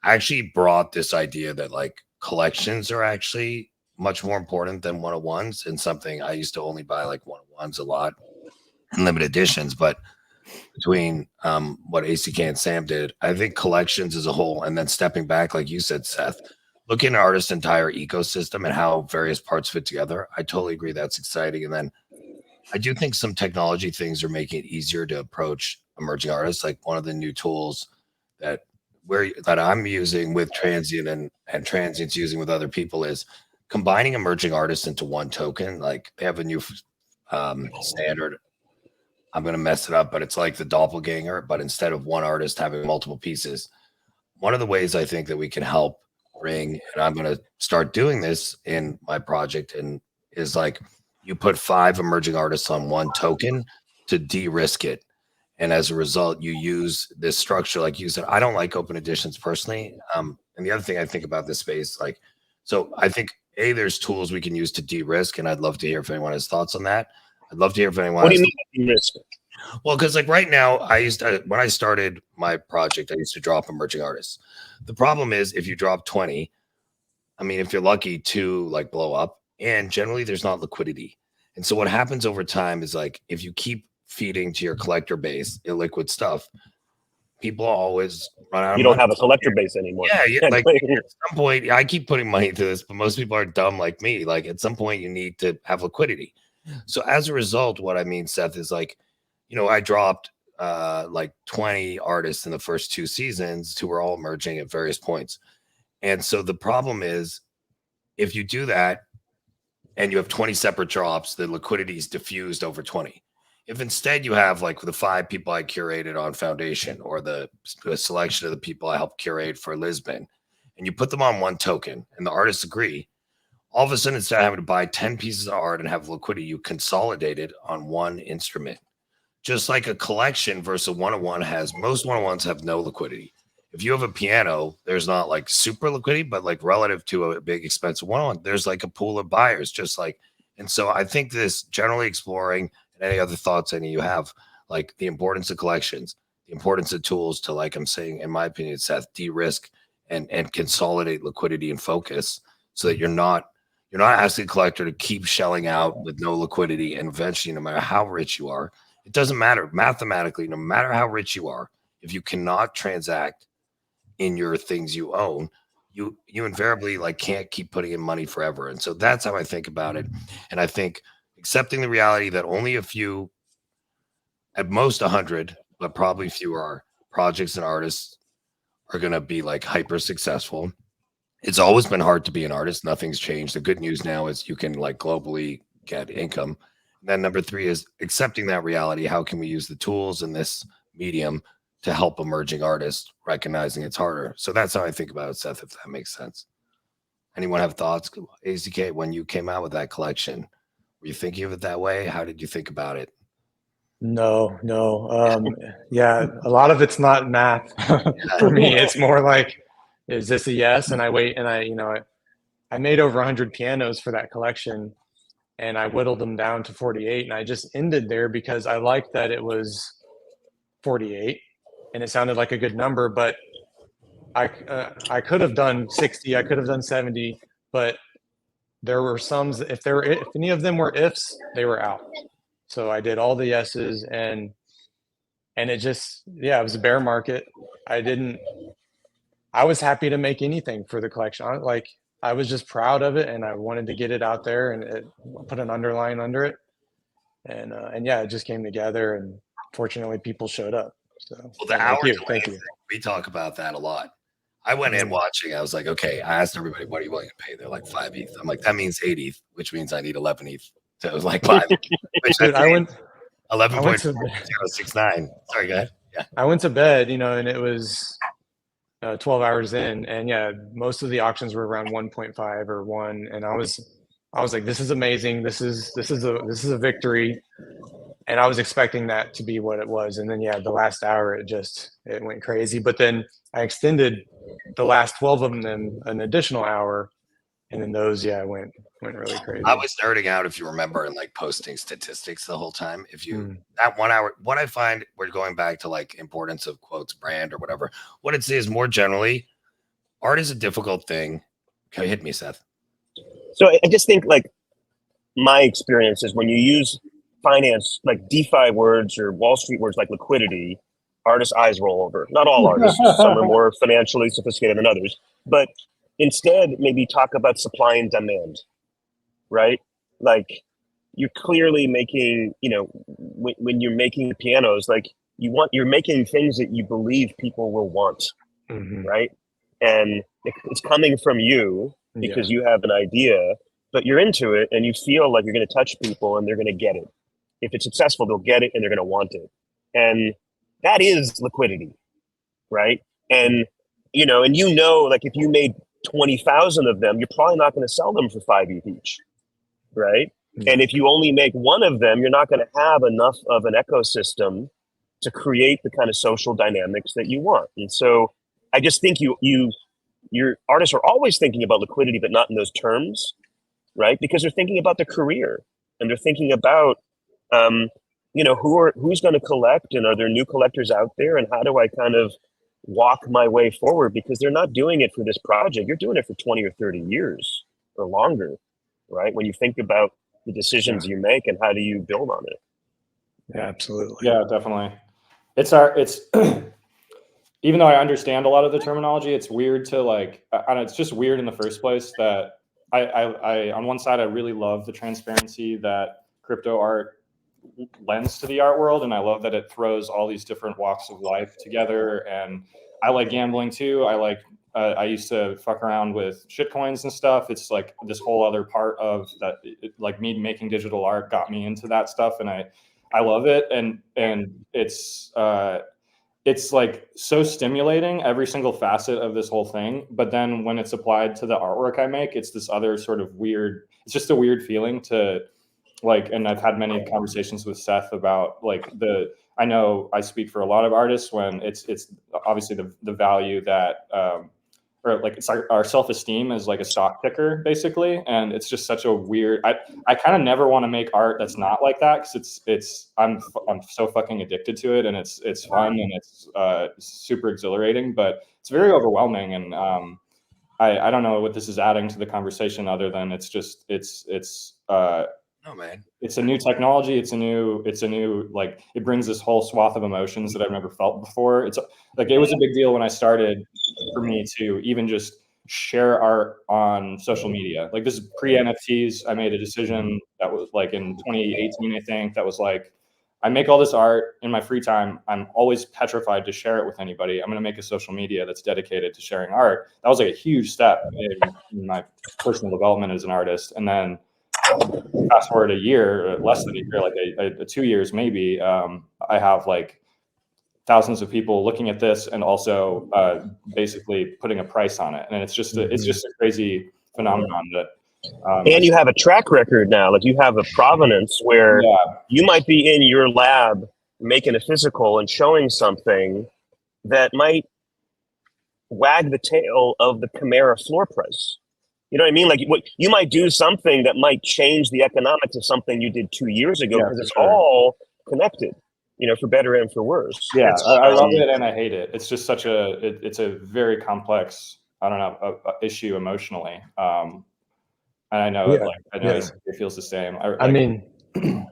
actually brought this idea that collections are actually much more important than one-of-ones, and something I used to only buy one-of-ones a lot and limited editions. But between what ACK and Sam did, I think collections as a whole, and then stepping back, like you said, Seth, looking at an artist's entire ecosystem and how various parts fit together, I totally agree. That's exciting. And then I do think some technology things are making it easier to approach emerging artists. Like one of the new tools that I'm using with Transient and Transient's using with other people is combining emerging artists into one token. Like they have a new standard. I'm going to mess it up, but it's like the doppelganger, but instead of one artist having multiple pieces. One of the ways I think that we can help bring, and I'm going to start doing this in my project, and is you put 5 emerging artists on one token to de-risk it. And as a result, you use this structure, like you said. I don't like open editions personally. And the other thing I think about this space, so I think there's tools we can use to de-risk, and I'd love to hear if anyone has thoughts on that. I'd love to hear if anyone. What do you mean de-risk? Well, because right now, when I started my project, I used to drop emerging artists. The problem is if you drop 20, I mean, if you're lucky, 2 blow up, and generally there's not liquidity. And so what happens over time is if you keep feeding to your collector base illiquid stuff, people always run out of money. You don't have a collector base anymore. Yeah, at some point, I keep putting money into this, but most people are dumb like me. At some point, you need to have liquidity. So as a result, what I mean, Seth, is I dropped 20 artists in the first 2 seasons who were all emerging at various points. And so the problem is, if you do that and you have 20 separate drops, the liquidity is diffused over 20. If instead you have the 5 people I curated on Foundation, or the selection of the people I helped curate for Lisbon, and you put them on one token and the artists agree, all of a sudden, instead of having to buy 10 pieces of art and have liquidity, you consolidate it on one instrument. Just like a collection versus a one-of-one most one-of-ones have no liquidity. If you have a piano, there's not super liquidity, but relative to a big expensive one-of-one, there's a pool of buyers, and so I think this generally exploring, and any other thoughts any you have, the importance of collections, the importance of tools to, I'm saying, in my opinion, Seth, de-risk and consolidate liquidity and focus, so that you're not asking a collector to keep shelling out with no liquidity, and eventually, no matter how rich you are, it doesn't matter mathematically, no matter how rich you are, if you cannot transact in your things you own, you invariably can't keep putting in money forever. And so that's how I think about it. And I think accepting the reality that only a few, at most 100, but probably fewer projects and artists are going to be hyper successful. It's always been hard to be an artist. Nothing's changed. The good news now is you can globally get income. Then number 3 is accepting that reality. How can we use the tools in this medium to help emerging artists, recognizing it's harder? So that's how I think about it, Seth, if that makes sense. Anyone have thoughts? AZK, when you came out with that collection, were you thinking of it that way? How did you think about it? No. Yeah, a lot of it's not math for me. It's more like, is this a yes? And I wait, and I made over 100 pianos for that collection, and I whittled them down to 48, and I just ended there because I liked that it was 48, and it sounded like a good number. But I could have done 60, I could have done 70, but there were some. If any of them were ifs, they were out. So I did all the yeses, and it just, yeah, it was a bear market. I was happy to make anything for the collection. I was just proud of it, and I wanted to get it out there, and put an underline under it. And yeah, it just came together, and fortunately people showed up. So well, the hour thank you. We talk about that a lot. I went in watching. I was like, okay, I asked everybody, what are you willing to pay? They're like 5 ETH. I'm like, that means 8 ETH, which means I need 11 ETH. So it was like 5. Dude, I went 11.069. Sorry, go ahead. Yeah. I went to bed, and it was 12 hours in, and yeah, most of the auctions were around 1.5 or 1, and I was like, this is amazing. This is a victory. And I was expecting that to be what it was. And then, yeah, the last hour, it went crazy. But then I extended the last 12 of them an additional hour. And then those, yeah, went really crazy. I was nerding out, if you remember, and like posting statistics the whole time. If you, that 1 hour, what I find, we're going back to like importance of quotes, brand or whatever. What it says more generally, art is a difficult thing. Okay, hit me, Seth. So I just think, like, my experience is when you use finance, like DeFi words or Wall Street words like liquidity, artists' eyes roll over. Not all artists. Some are more financially sophisticated than others. But instead, maybe talk about supply and demand, right? Like, you're clearly making, when you're making the pianos, like, you're making things that you believe people will want, right? And it's coming from you because you have an idea, but you're into it and you feel like you're going to touch people and they're going to get it. If it's successful, they'll get it and they're going to want it. And that is liquidity, right? And, like, if you made 20,000 of them, you're probably not going to sell them for 5 ETH each, right? And if you only make one of them, you're not going to have enough of an ecosystem to create the kind of social dynamics that you want. And so I just think your artists are always thinking about liquidity, but not in those terms, right? Because they're thinking about their career, and they're thinking about, who's going to collect, and are there new collectors out there, and how do I kind of walk my way forward? Because they're not doing it for this project. You're doing it for 20 or 30 years or longer, right? When you think about the decisions you make and how do you build on it. Yeah, absolutely. Yeah, definitely. It's even though I understand a lot of the terminology, it's weird to it's just weird in the first place that I on one side, I really love the transparency that crypto art lends to the art world. And I love that it throws all these different walks of life together. And I like gambling too. I used to fuck around with shit coins and stuff. It's like this whole other part of that, like me making digital art got me into that stuff. And I love it. And it's like so stimulating, every single facet of this whole thing. But then when it's applied to the artwork I make, it's this other sort of weird, it's just a weird feeling to like, and I've had many conversations with Seth about like I know I speak for a lot of artists when it's obviously the value that, or like it's our self-esteem is like a stock ticker basically. And it's just such a weird, I kind of never want to make art that's not like that. Cause I'm so fucking addicted to it, and it's fun and it's super exhilarating, but it's very overwhelming. And I don't know what this is adding to the conversation other than it's Oh man, it's a new technology. It's a new, like, it brings this whole swath of emotions that I've never felt before. It's like, it was a big deal when I started for me to even just share art on social media. Like, this is pre-NFTs. I made a decision that was like in 2018, I think, that was like, I make all this art in my free time. I'm always petrified to share it with anybody. I'm going to make a social media that's dedicated to sharing art. That was like a huge step in my personal development as an artist. And then fast forward a year, or less than a year, like 2 years maybe, I have like thousands of people looking at this and also basically putting a price on it. And it's just a crazy phenomenon that. And you have a track record now. Like you have a provenance where you might be in your lab making a physical and showing something that might wag the tail of the Chimera floor price. You know what I mean? Like what you might do something that might change the economics of something you did 2 years ago because it's all connected, you know, for better and for worse. Yeah, I love it and I hate it. It's just such it's a very complex, I don't know, issue emotionally. And I know, it feels the same. I mean,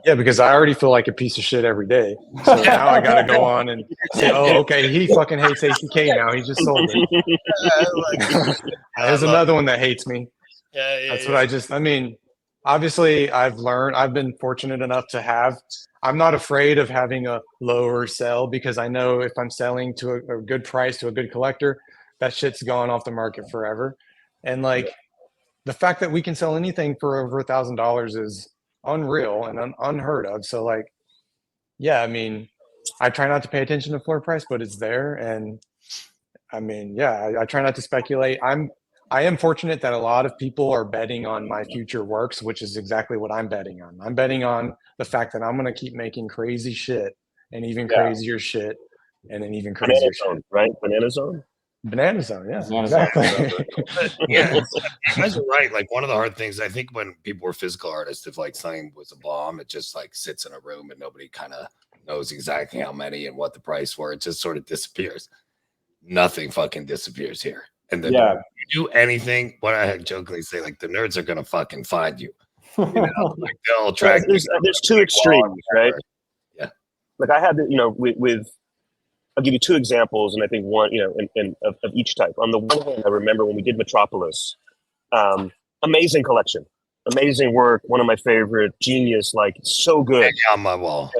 yeah, because I already feel like a piece of shit every day. So now I got to go on and say, oh, okay, he fucking hates ACK now. He just sold it. There's another one that hates me. That's what I mean, obviously I've been fortunate enough to have, I'm not afraid of having a lower sell because I know if I'm selling to a good price to a good collector, that shit's gone off the market forever. And like, the fact that we can sell anything for over $1,000 is unreal and unheard of. So like, yeah, I mean, I try not to pay attention to floor price, but it's there. And I mean, yeah, I try not to speculate. I am fortunate that a lot of people are betting on my future works, which is exactly what I'm betting on. I'm betting on the fact that I'm going to keep making crazy shit and even crazier shit and then even crazier shit. Right? Banana Zone? Banana Zone, yeah, exactly. Yeah, you guys are right. Like one of the hard things, I think, when people were physical artists, if like something was a bomb, it just like sits in a room and nobody kind of knows exactly how many and what the price were. It just sort of disappears. Nothing fucking disappears here. And then you do anything, what I jokingly say, like the nerds are gonna fucking find you. You know, like they'll track. There's two extremes, right? Yeah. Like I had, you know, with I'll give you two examples, and I think one, you know, of each type. On the one hand, I remember when we did Metropolis, amazing collection, amazing work, one of my favorite, genius, like so good. On my wall,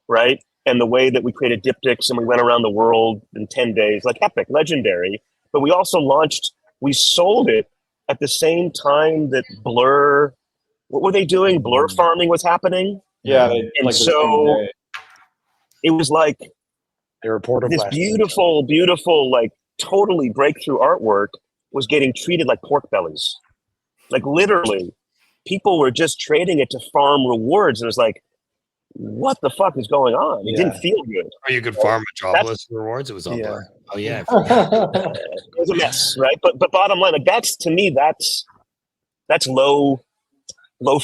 right? And the way that we created diptychs and we went around the world in 10 days, like epic, legendary. But we also we sold it at the same time that Blur, what were they doing? Blur farming was happening. Yeah, and so it was like, this beautiful, like totally breakthrough artwork was getting treated like pork bellies. Like literally, people were just trading it to farm rewards. And it was like, what the fuck is going on? It didn't feel good. Or you could farm Metropolis rewards. It was all Blur. Oh yeah, it was a mess, right? But bottom line, like to me, that's low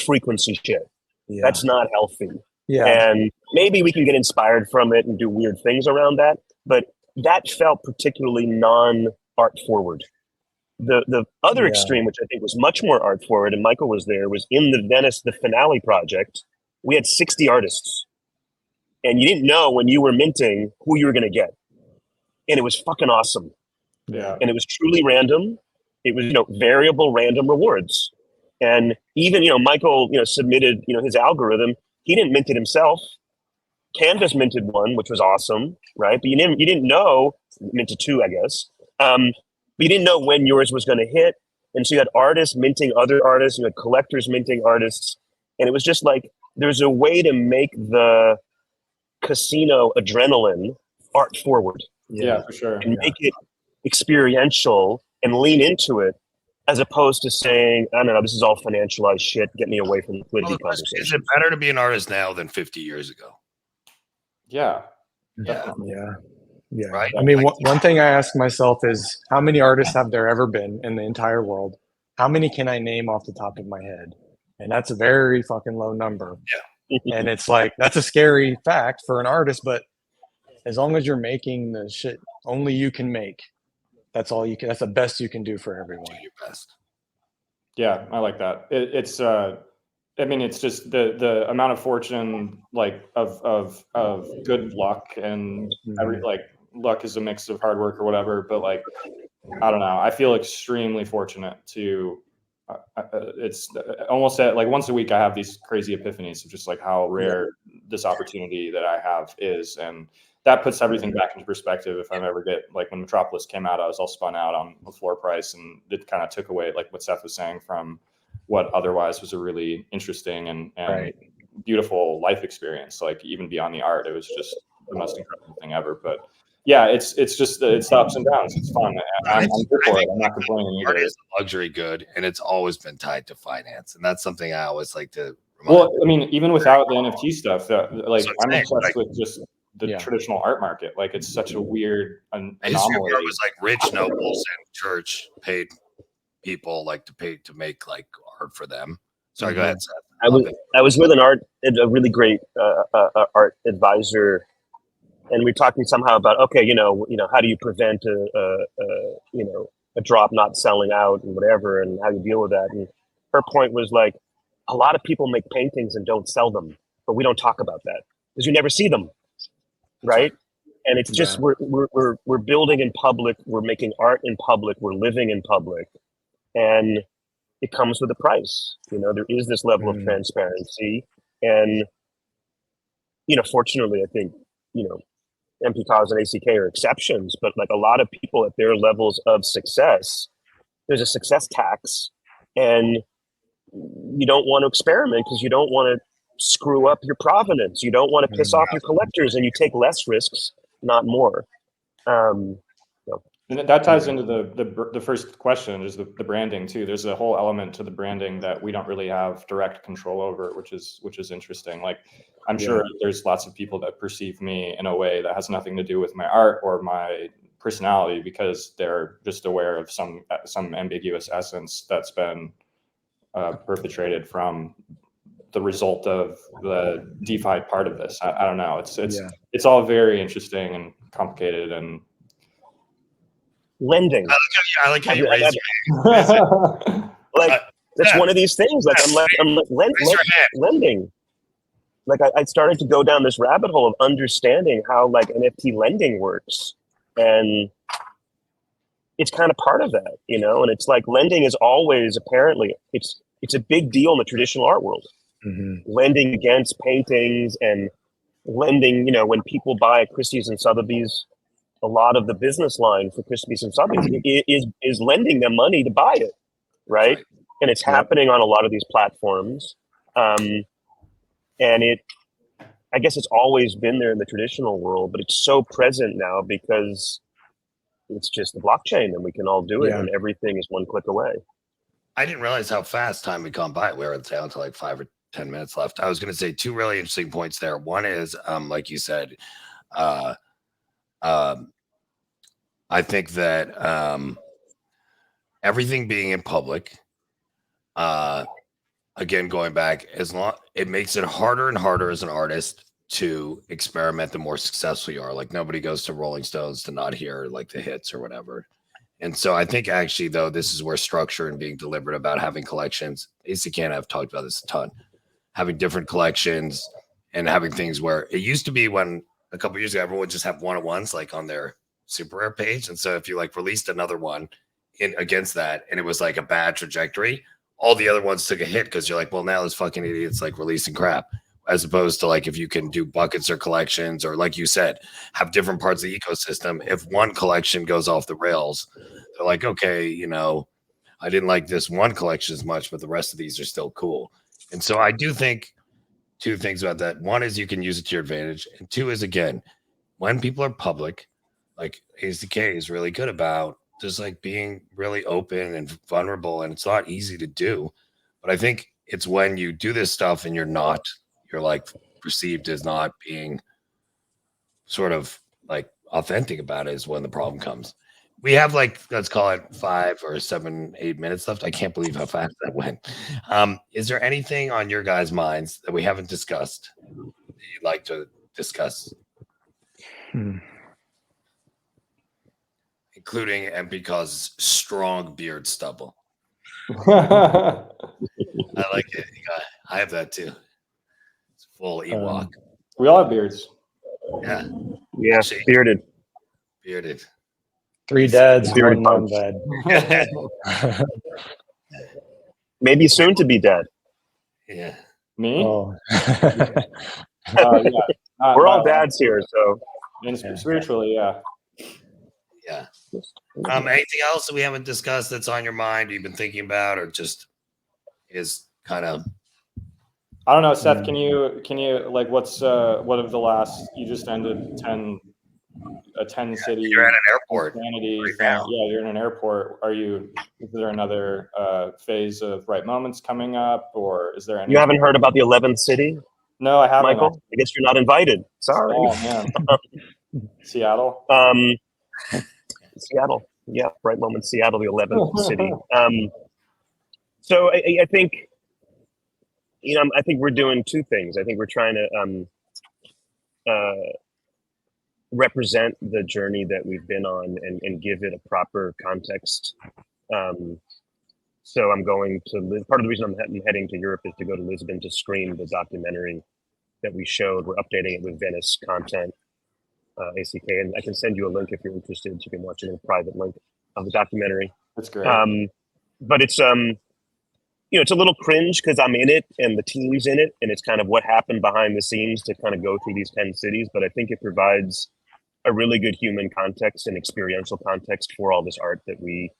frequency shit. Yeah. That's not healthy. Yeah. And maybe we can get inspired from it and do weird things around that, but that felt particularly non-art forward. The other extreme, which I think was much more art forward, and Michael was there, was in the Venice, the Finale project. We had 60 artists, and you didn't know when you were minting who you were going to get. And it was fucking awesome. Yeah. And it was truly random. It was, you know, variable random rewards. And even, you know, Michael, you know, submitted, you know, his algorithm. He didn't mint it himself. Canvas minted one, which was awesome, right? But you didn't know, minted two, I guess. But you didn't know when yours was going to hit. And so you had artists minting other artists, you had collectors minting artists. And it was just like, there's a way to make the casino adrenaline art forward. Yeah, for sure. And make it experiential and lean into it, as opposed to saying, I don't know, this is all financialized shit. Get me away from liquidity conversation. Is it better to be an artist now than 50 years ago? Yeah. Yeah. Right? I mean, one thing I ask myself is, how many artists have there ever been in the entire world? How many can I name off the top of my head? And that's a very fucking low number. Yeah. And it's like, that's a scary fact for an artist, but as long as you're making the shit only you can make, that's all you can, that's the best you can do for everyone. Do your best. Yeah, I like that. It's I mean, it's just the amount of fortune, like of good luck, and luck is a mix of hard work or whatever. But like, I don't know. I feel extremely fortunate to. It's almost at like once a week I have these crazy epiphanies of just like how rare this opportunity that I have is, and that puts everything back into perspective. If I ever get, like when Metropolis came out, I was all spun out on the floor price, and it kind of took away, like what Seth was saying, from what otherwise was a really interesting and Right. beautiful life experience. Like even beyond the art, it was just the most incredible thing ever. But yeah, it's just it's the ups and downs. It's fun. I'm here for it. I'm not complaining art either. is a luxury good, and it's always been tied to finance, and that's something I always like to remind. Well, I mean, even without the NFT stuff, like So I'm saying, obsessed like, with just the Yeah. traditional art market. Like it's such a weird the history of anomaly. art was like rich nobles and church paid people like to make like art for them. Sorry, go ahead, Seth. I was with a really great art advisor, and we're talking somehow about okay, how do you prevent a drop not selling out and whatever, and how you deal with that. And her point was like, a lot of people make paintings and don't sell them, but we don't talk about that because you never see them, right? And it's just we're building in public, we're making art in public, we're living in public, and it comes with a price. There is this level of transparency, and fortunately, I think MPKOZ and ACK are exceptions, but like a lot of people at their levels of success, there's a success tax, and you don't want to experiment because you don't want to screw up your provenance. You don't want to piss off your collectors, and you take less risks, not more. And that ties into the first question, is the branding too. There's a whole element to the branding that we don't really have direct control over, which is interesting. Like I'm sure there's lots of people that perceive me in a way that has nothing to do with my art or my personality because they're just aware of some ambiguous essence that's been perpetrated from the result of the DeFi part of this. I don't know. It's all very interesting and complicated and. Lending. I like how you raise your hand. Like that's one of these things. Like I'm like lending. Like I started to go down this rabbit hole of understanding how like NFT lending works, and it's kind of part of that, And it's like lending is always apparently it's a big deal in the traditional art world. Lending against paintings and lending. When people buy Christie's and Sotheby's, a lot of the business line for Christie's and Sotheby's is lending them money to buy it, right? And it's happening on a lot of these platforms, and I guess it's always been there in the traditional world, but it's so present now because it's just the blockchain, and we can all do it, and everything is one click away. I didn't realize how fast time had gone by. We were down to like 5 or 10 minutes left. I was going to say two really interesting points there. One is, like you said, I think that everything being in public, again, going back, it makes it harder and harder as an artist to experiment the more successful you are. Like nobody goes to Rolling Stones to not hear like the hits or whatever. And so I think actually, though, this is where structure and being deliberate about having collections, ACK and I've talked about this a ton, having different collections and having things where it used to be when a couple of years ago, everyone would just have one-on-ones like on their super rare page. And so if you like released another one against that and it was like a bad trajectory, all the other ones took a hit because you're like, well, now this fucking idiot's like releasing crap. As opposed to like if you can do buckets or collections or like you said, have different parts of the ecosystem. If one collection goes off the rails, they're like, okay, I didn't like this one collection as much, but the rest of these are still cool. And so I do think two things about that. One is you can use it to your advantage. And two is, again, when people are public, like ACK is really good about just like being really open and vulnerable. And it's not easy to do. But I think it's when you do this stuff and you're like perceived as not being sort of like authentic about it is when the problem comes. We have like, let's call it 5 or 7, 8 minutes left. I can't believe how fast that went. Is there anything on your guys' minds that we haven't discussed that you'd like to discuss? Including MPKOZ's strong beard stubble. I like it. I have that too. It's full Ewok. We all have beards. Yeah. Yeah, bearded. 3 dads, Bearded one non-dad. Maybe soon to be dead. Yeah. Me? Oh. We're all dads here, so. And spiritually, yeah. Yeah. Anything else that we haven't discussed that's on your mind, you've been thinking about, or just is kind of. I don't know, Seth. Can you like what of the last? You just ended a 10 city. You're at an airport. Insanity right thing. now. Yeah, you're in an airport. Is there another phase of Bright Moments coming up, or is there any? You haven't heard about the 11th city, No, I haven't. Michael? I guess you're not invited. Sorry. Oh man, Seattle. Seattle. Yeah, Bright Moment, Seattle, the 11th city. So I think, I think we're doing two things. I think we're trying to represent the journey that we've been on and give it a proper context. So I'm going to part of the reason I'm heading to Europe is to go to Lisbon to screen the documentary that we showed. We're updating it with Venice content, ACK, and I can send you a link if you're interested. So you can watch it in a private link of the documentary. That's great. But it's it's a little cringe because I'm in it and the team's in it, and it's kind of what happened behind the scenes to kind of go through these 10 cities. But I think it provides a really good human context and experiential context for all this art that we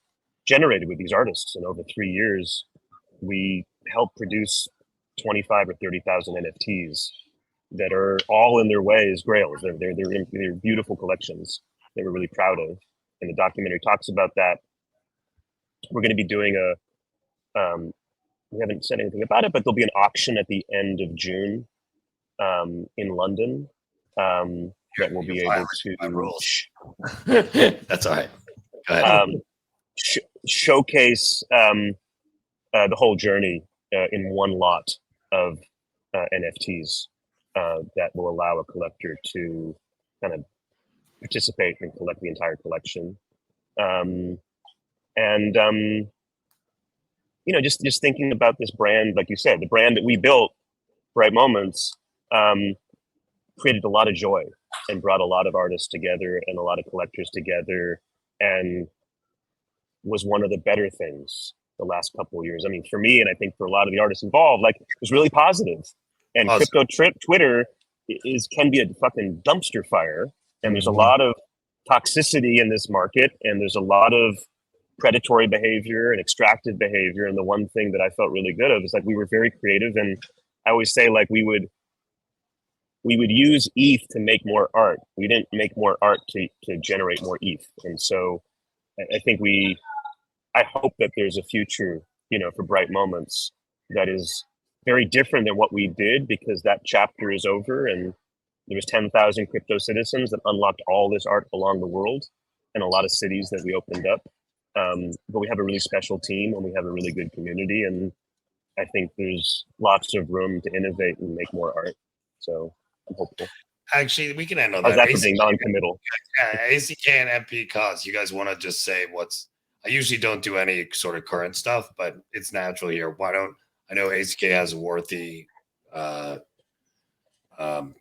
generated with these artists. And over 3 years, we helped produce 25 or 30,000 NFTs that are all in their ways grails. They're beautiful collections that we're really proud of. And the documentary talks about that. We're going to be doing we haven't said anything about it, but there'll be an auction at the end of June in London that we'll be able to. Rules. That's all right. Go ahead. Showcase the whole journey in one lot of NFTs that will allow a collector to kind of participate and collect the entire collection. Just thinking about this brand, like you said, the brand that we built, Bright Moments, created a lot of joy and brought a lot of artists together and a lot of collectors together, and was one of the better things the last couple of years. I mean, for me, and I think for a lot of the artists involved, like, it was really positive. And crypto Twitter can be a fucking dumpster fire, and there's a lot of toxicity in this market, and there's a lot of predatory behavior and extractive behavior. And the one thing that I felt really good of is, like, we were very creative, and I always say, like, we would use ETH to make more art. We didn't make more art to generate more ETH. And so I think I hope that there's a future, for Bright Moments that is very different than what we did, because that chapter is over, and there was 10,000 crypto citizens that unlocked all this art along the world and a lot of cities that we opened up. But we have a really special team, and we have a really good community, and I think there's lots of room to innovate and make more art. So I'm hopeful. Actually, we can end on How's that. that for being non-committal? ACK and MPKOZ, you guys want to just say I usually don't do any sort of current stuff, but it's natural here. I know ACK has a worthy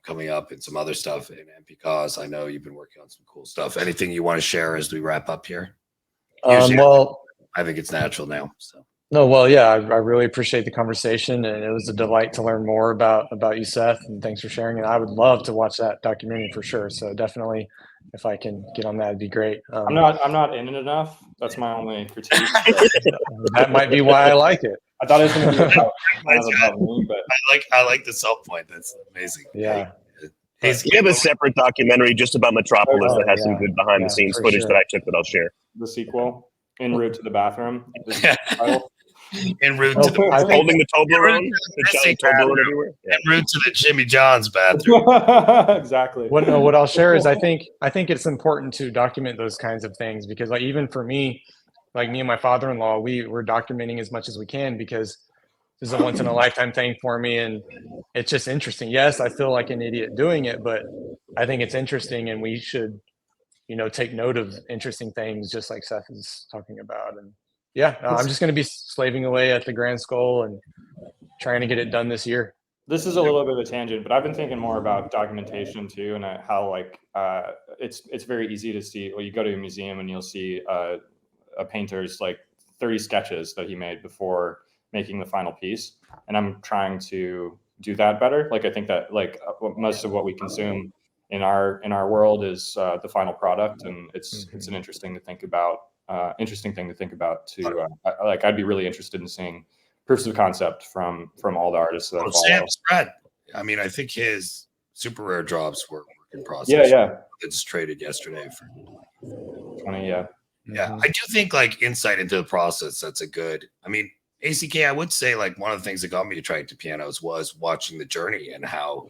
coming up and some other stuff in MPKOZ. I know you've been working on some cool stuff. Anything you want to share as we wrap up here? I think it's natural now. So. No, well, yeah, I really appreciate the conversation, and it was a delight to learn more about you, Seth, and thanks for sharing it. I would love to watch that documentary for sure. So definitely, if I can get on that, it'd be great. I'm not in it enough. That's my only critique. That might be why I like it. I thought it was going to be about me, but I like the self point. That's amazing. Yeah. We have a separate documentary just about Metropolis that has some good behind the scenes footage that I took that I'll share. The sequel, En route to the bathroom. En route to the holding the Toblerone, everywhere. En route to the Jimmy John's bathroom. Exactly. What I'll share is I think it's important to document those kinds of things, because, like, even for me, like, me and my father-in-law, we're documenting as much as we can, because this is a once in a lifetime thing for me, and it's just interesting. Yes, I feel like an idiot doing it, but I think it's interesting, and we should, take note of interesting things, just like Seth is talking about. And yeah, I'm just going to be slaving away at the Grand Skull and trying to get it done this year. This is a little bit of a tangent, but I've been thinking more about documentation too, and how, like, it's very easy to see. Well, you go to a museum and you'll see a painter's, like, 30 sketches that he made before making the final piece, and I'm trying to do that better. Like, I think that, like, most of what we consume in our world is the final product, and it's an interesting thing to think about too. Like, I'd be really interested in seeing proofs of concept from all the artists that I follow. Sam's Brad. I mean, I think his super rare drops were work in process. Yeah. It's traded yesterday for 20, yeah. Yeah, I do think like insight into the process. That's a good. I mean, ACK. I would say like one of the things that got me attracted to pianos was watching the journey and how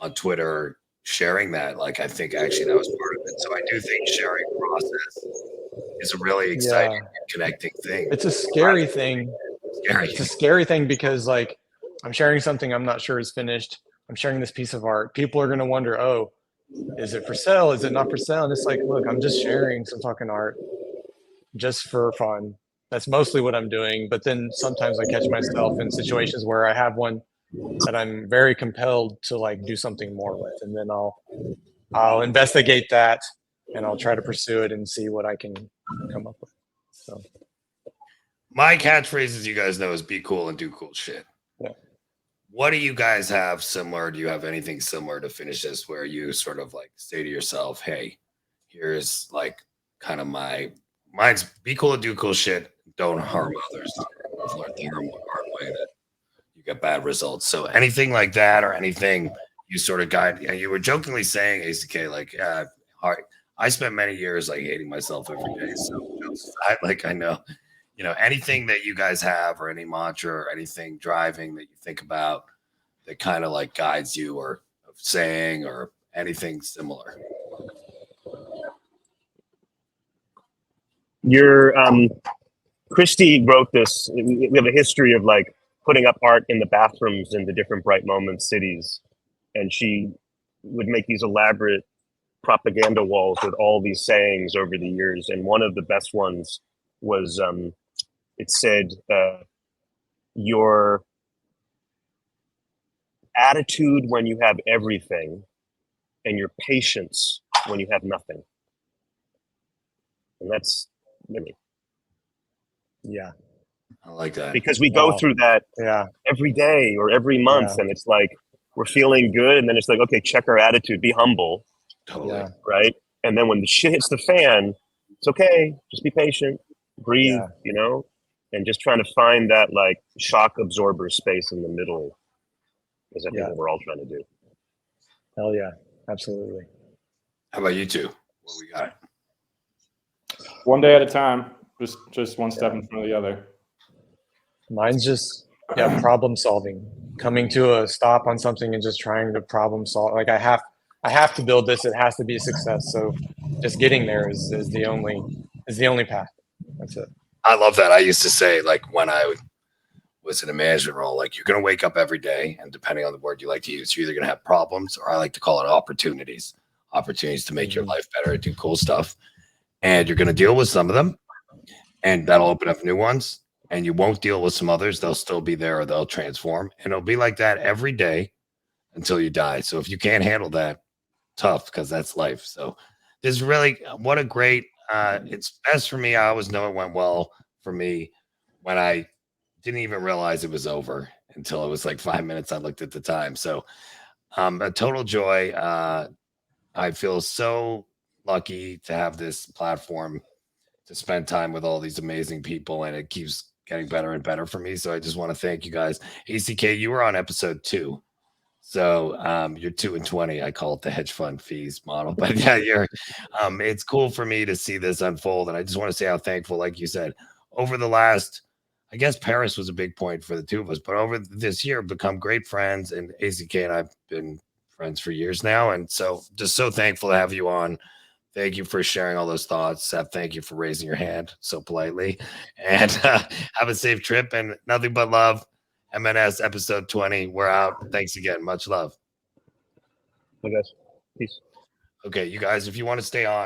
on Twitter sharing that. Like, I think actually that was part of it. So I do think sharing process is a really exciting and connecting thing. It's a scary thing. It's a scary thing because like I'm sharing something I'm not sure is finished. I'm sharing this piece of art. People are going to wonder, oh, is it for sale? Is it not for sale? And it's like, look, I'm just sharing some fucking art just for fun. That's mostly what I'm doing. But then sometimes I catch myself in situations where I have one that I'm very compelled to like do something more with. And then I'll investigate that and I'll try to pursue it and see what I can come up with. So my catchphrase, as you guys know, is be cool and do cool shit. Yeah. What do you guys have similar? Do you have anything similar to finish this where you sort of like say to yourself, hey, here's like kind of mine's be cool and do cool shit. Don't harm others. I've learned the hard way that you get bad results. So anything like that or anything you sort of guide. You were jokingly saying, ACK, like, I spent many years like hating myself every day. So I know. You know, anything that you guys have or any mantra or anything driving that you think about that kind of like guides you or saying or anything similar. Christy wrote this. We have a history of like putting up art in the bathrooms in the different Bright Moments cities. And she would make these elaborate propaganda walls with all these sayings over the years. And one of the best ones was, it said, your attitude when you have everything and your patience when you have nothing. And that's, I mean, yeah, I like that. because we go through that every day or every month, and it's like we're feeling good, and then it's like, okay, check our attitude, be humble, Totally. right? And then when the shit hits the fan, it's okay, just be patient, breathe, you know, and just trying to find that like shock absorber space in the middle is I think what we're all trying to do. Hell yeah, absolutely. How about you two? What we got? One day at a time, just one step in front of the other. Mine's just problem solving, coming to a stop on something and just trying to problem solve. Like I have to build this. It has to be a success. So just getting there is the only path. That's it. I love that. I used to say, like, when I was in a management role, like, you're going to wake up every day, and depending on the word you like to use, you're either going to have problems, or I like to call it opportunities to make your life better, do cool stuff. And you're going to deal with some of them, and that'll open up new ones. And you won't deal with some others. They'll still be there, or they'll transform. And it'll be like that every day until you die. So if you can't handle that, tough, because that's life. So this really, what a great, it's best for me. I always know it went well for me when I didn't even realize it was over until it was like 5 minutes. I looked at the time. So a total joy. I feel so lucky to have this platform to spend time with all these amazing people, and it keeps getting better and better for me. So I just want to thank you guys. ACK, you were on episode 2. So you're 2 and 20. I call it the hedge fund fees model, but yeah, it's cool for me to see this unfold. And I just want to say how thankful, like you said, over the last, I guess Paris was a big point for the two of us, but over this year, become great friends. And ACK and I've been friends for years now. And so just so thankful to have you on. Thank you for sharing all those thoughts. Seth, thank you for raising your hand so politely. And have a safe trip and nothing but love. MNS episode 20. We're out. Thanks again. Much love. Bye, guys. Peace. Okay, you guys, if you want to stay on.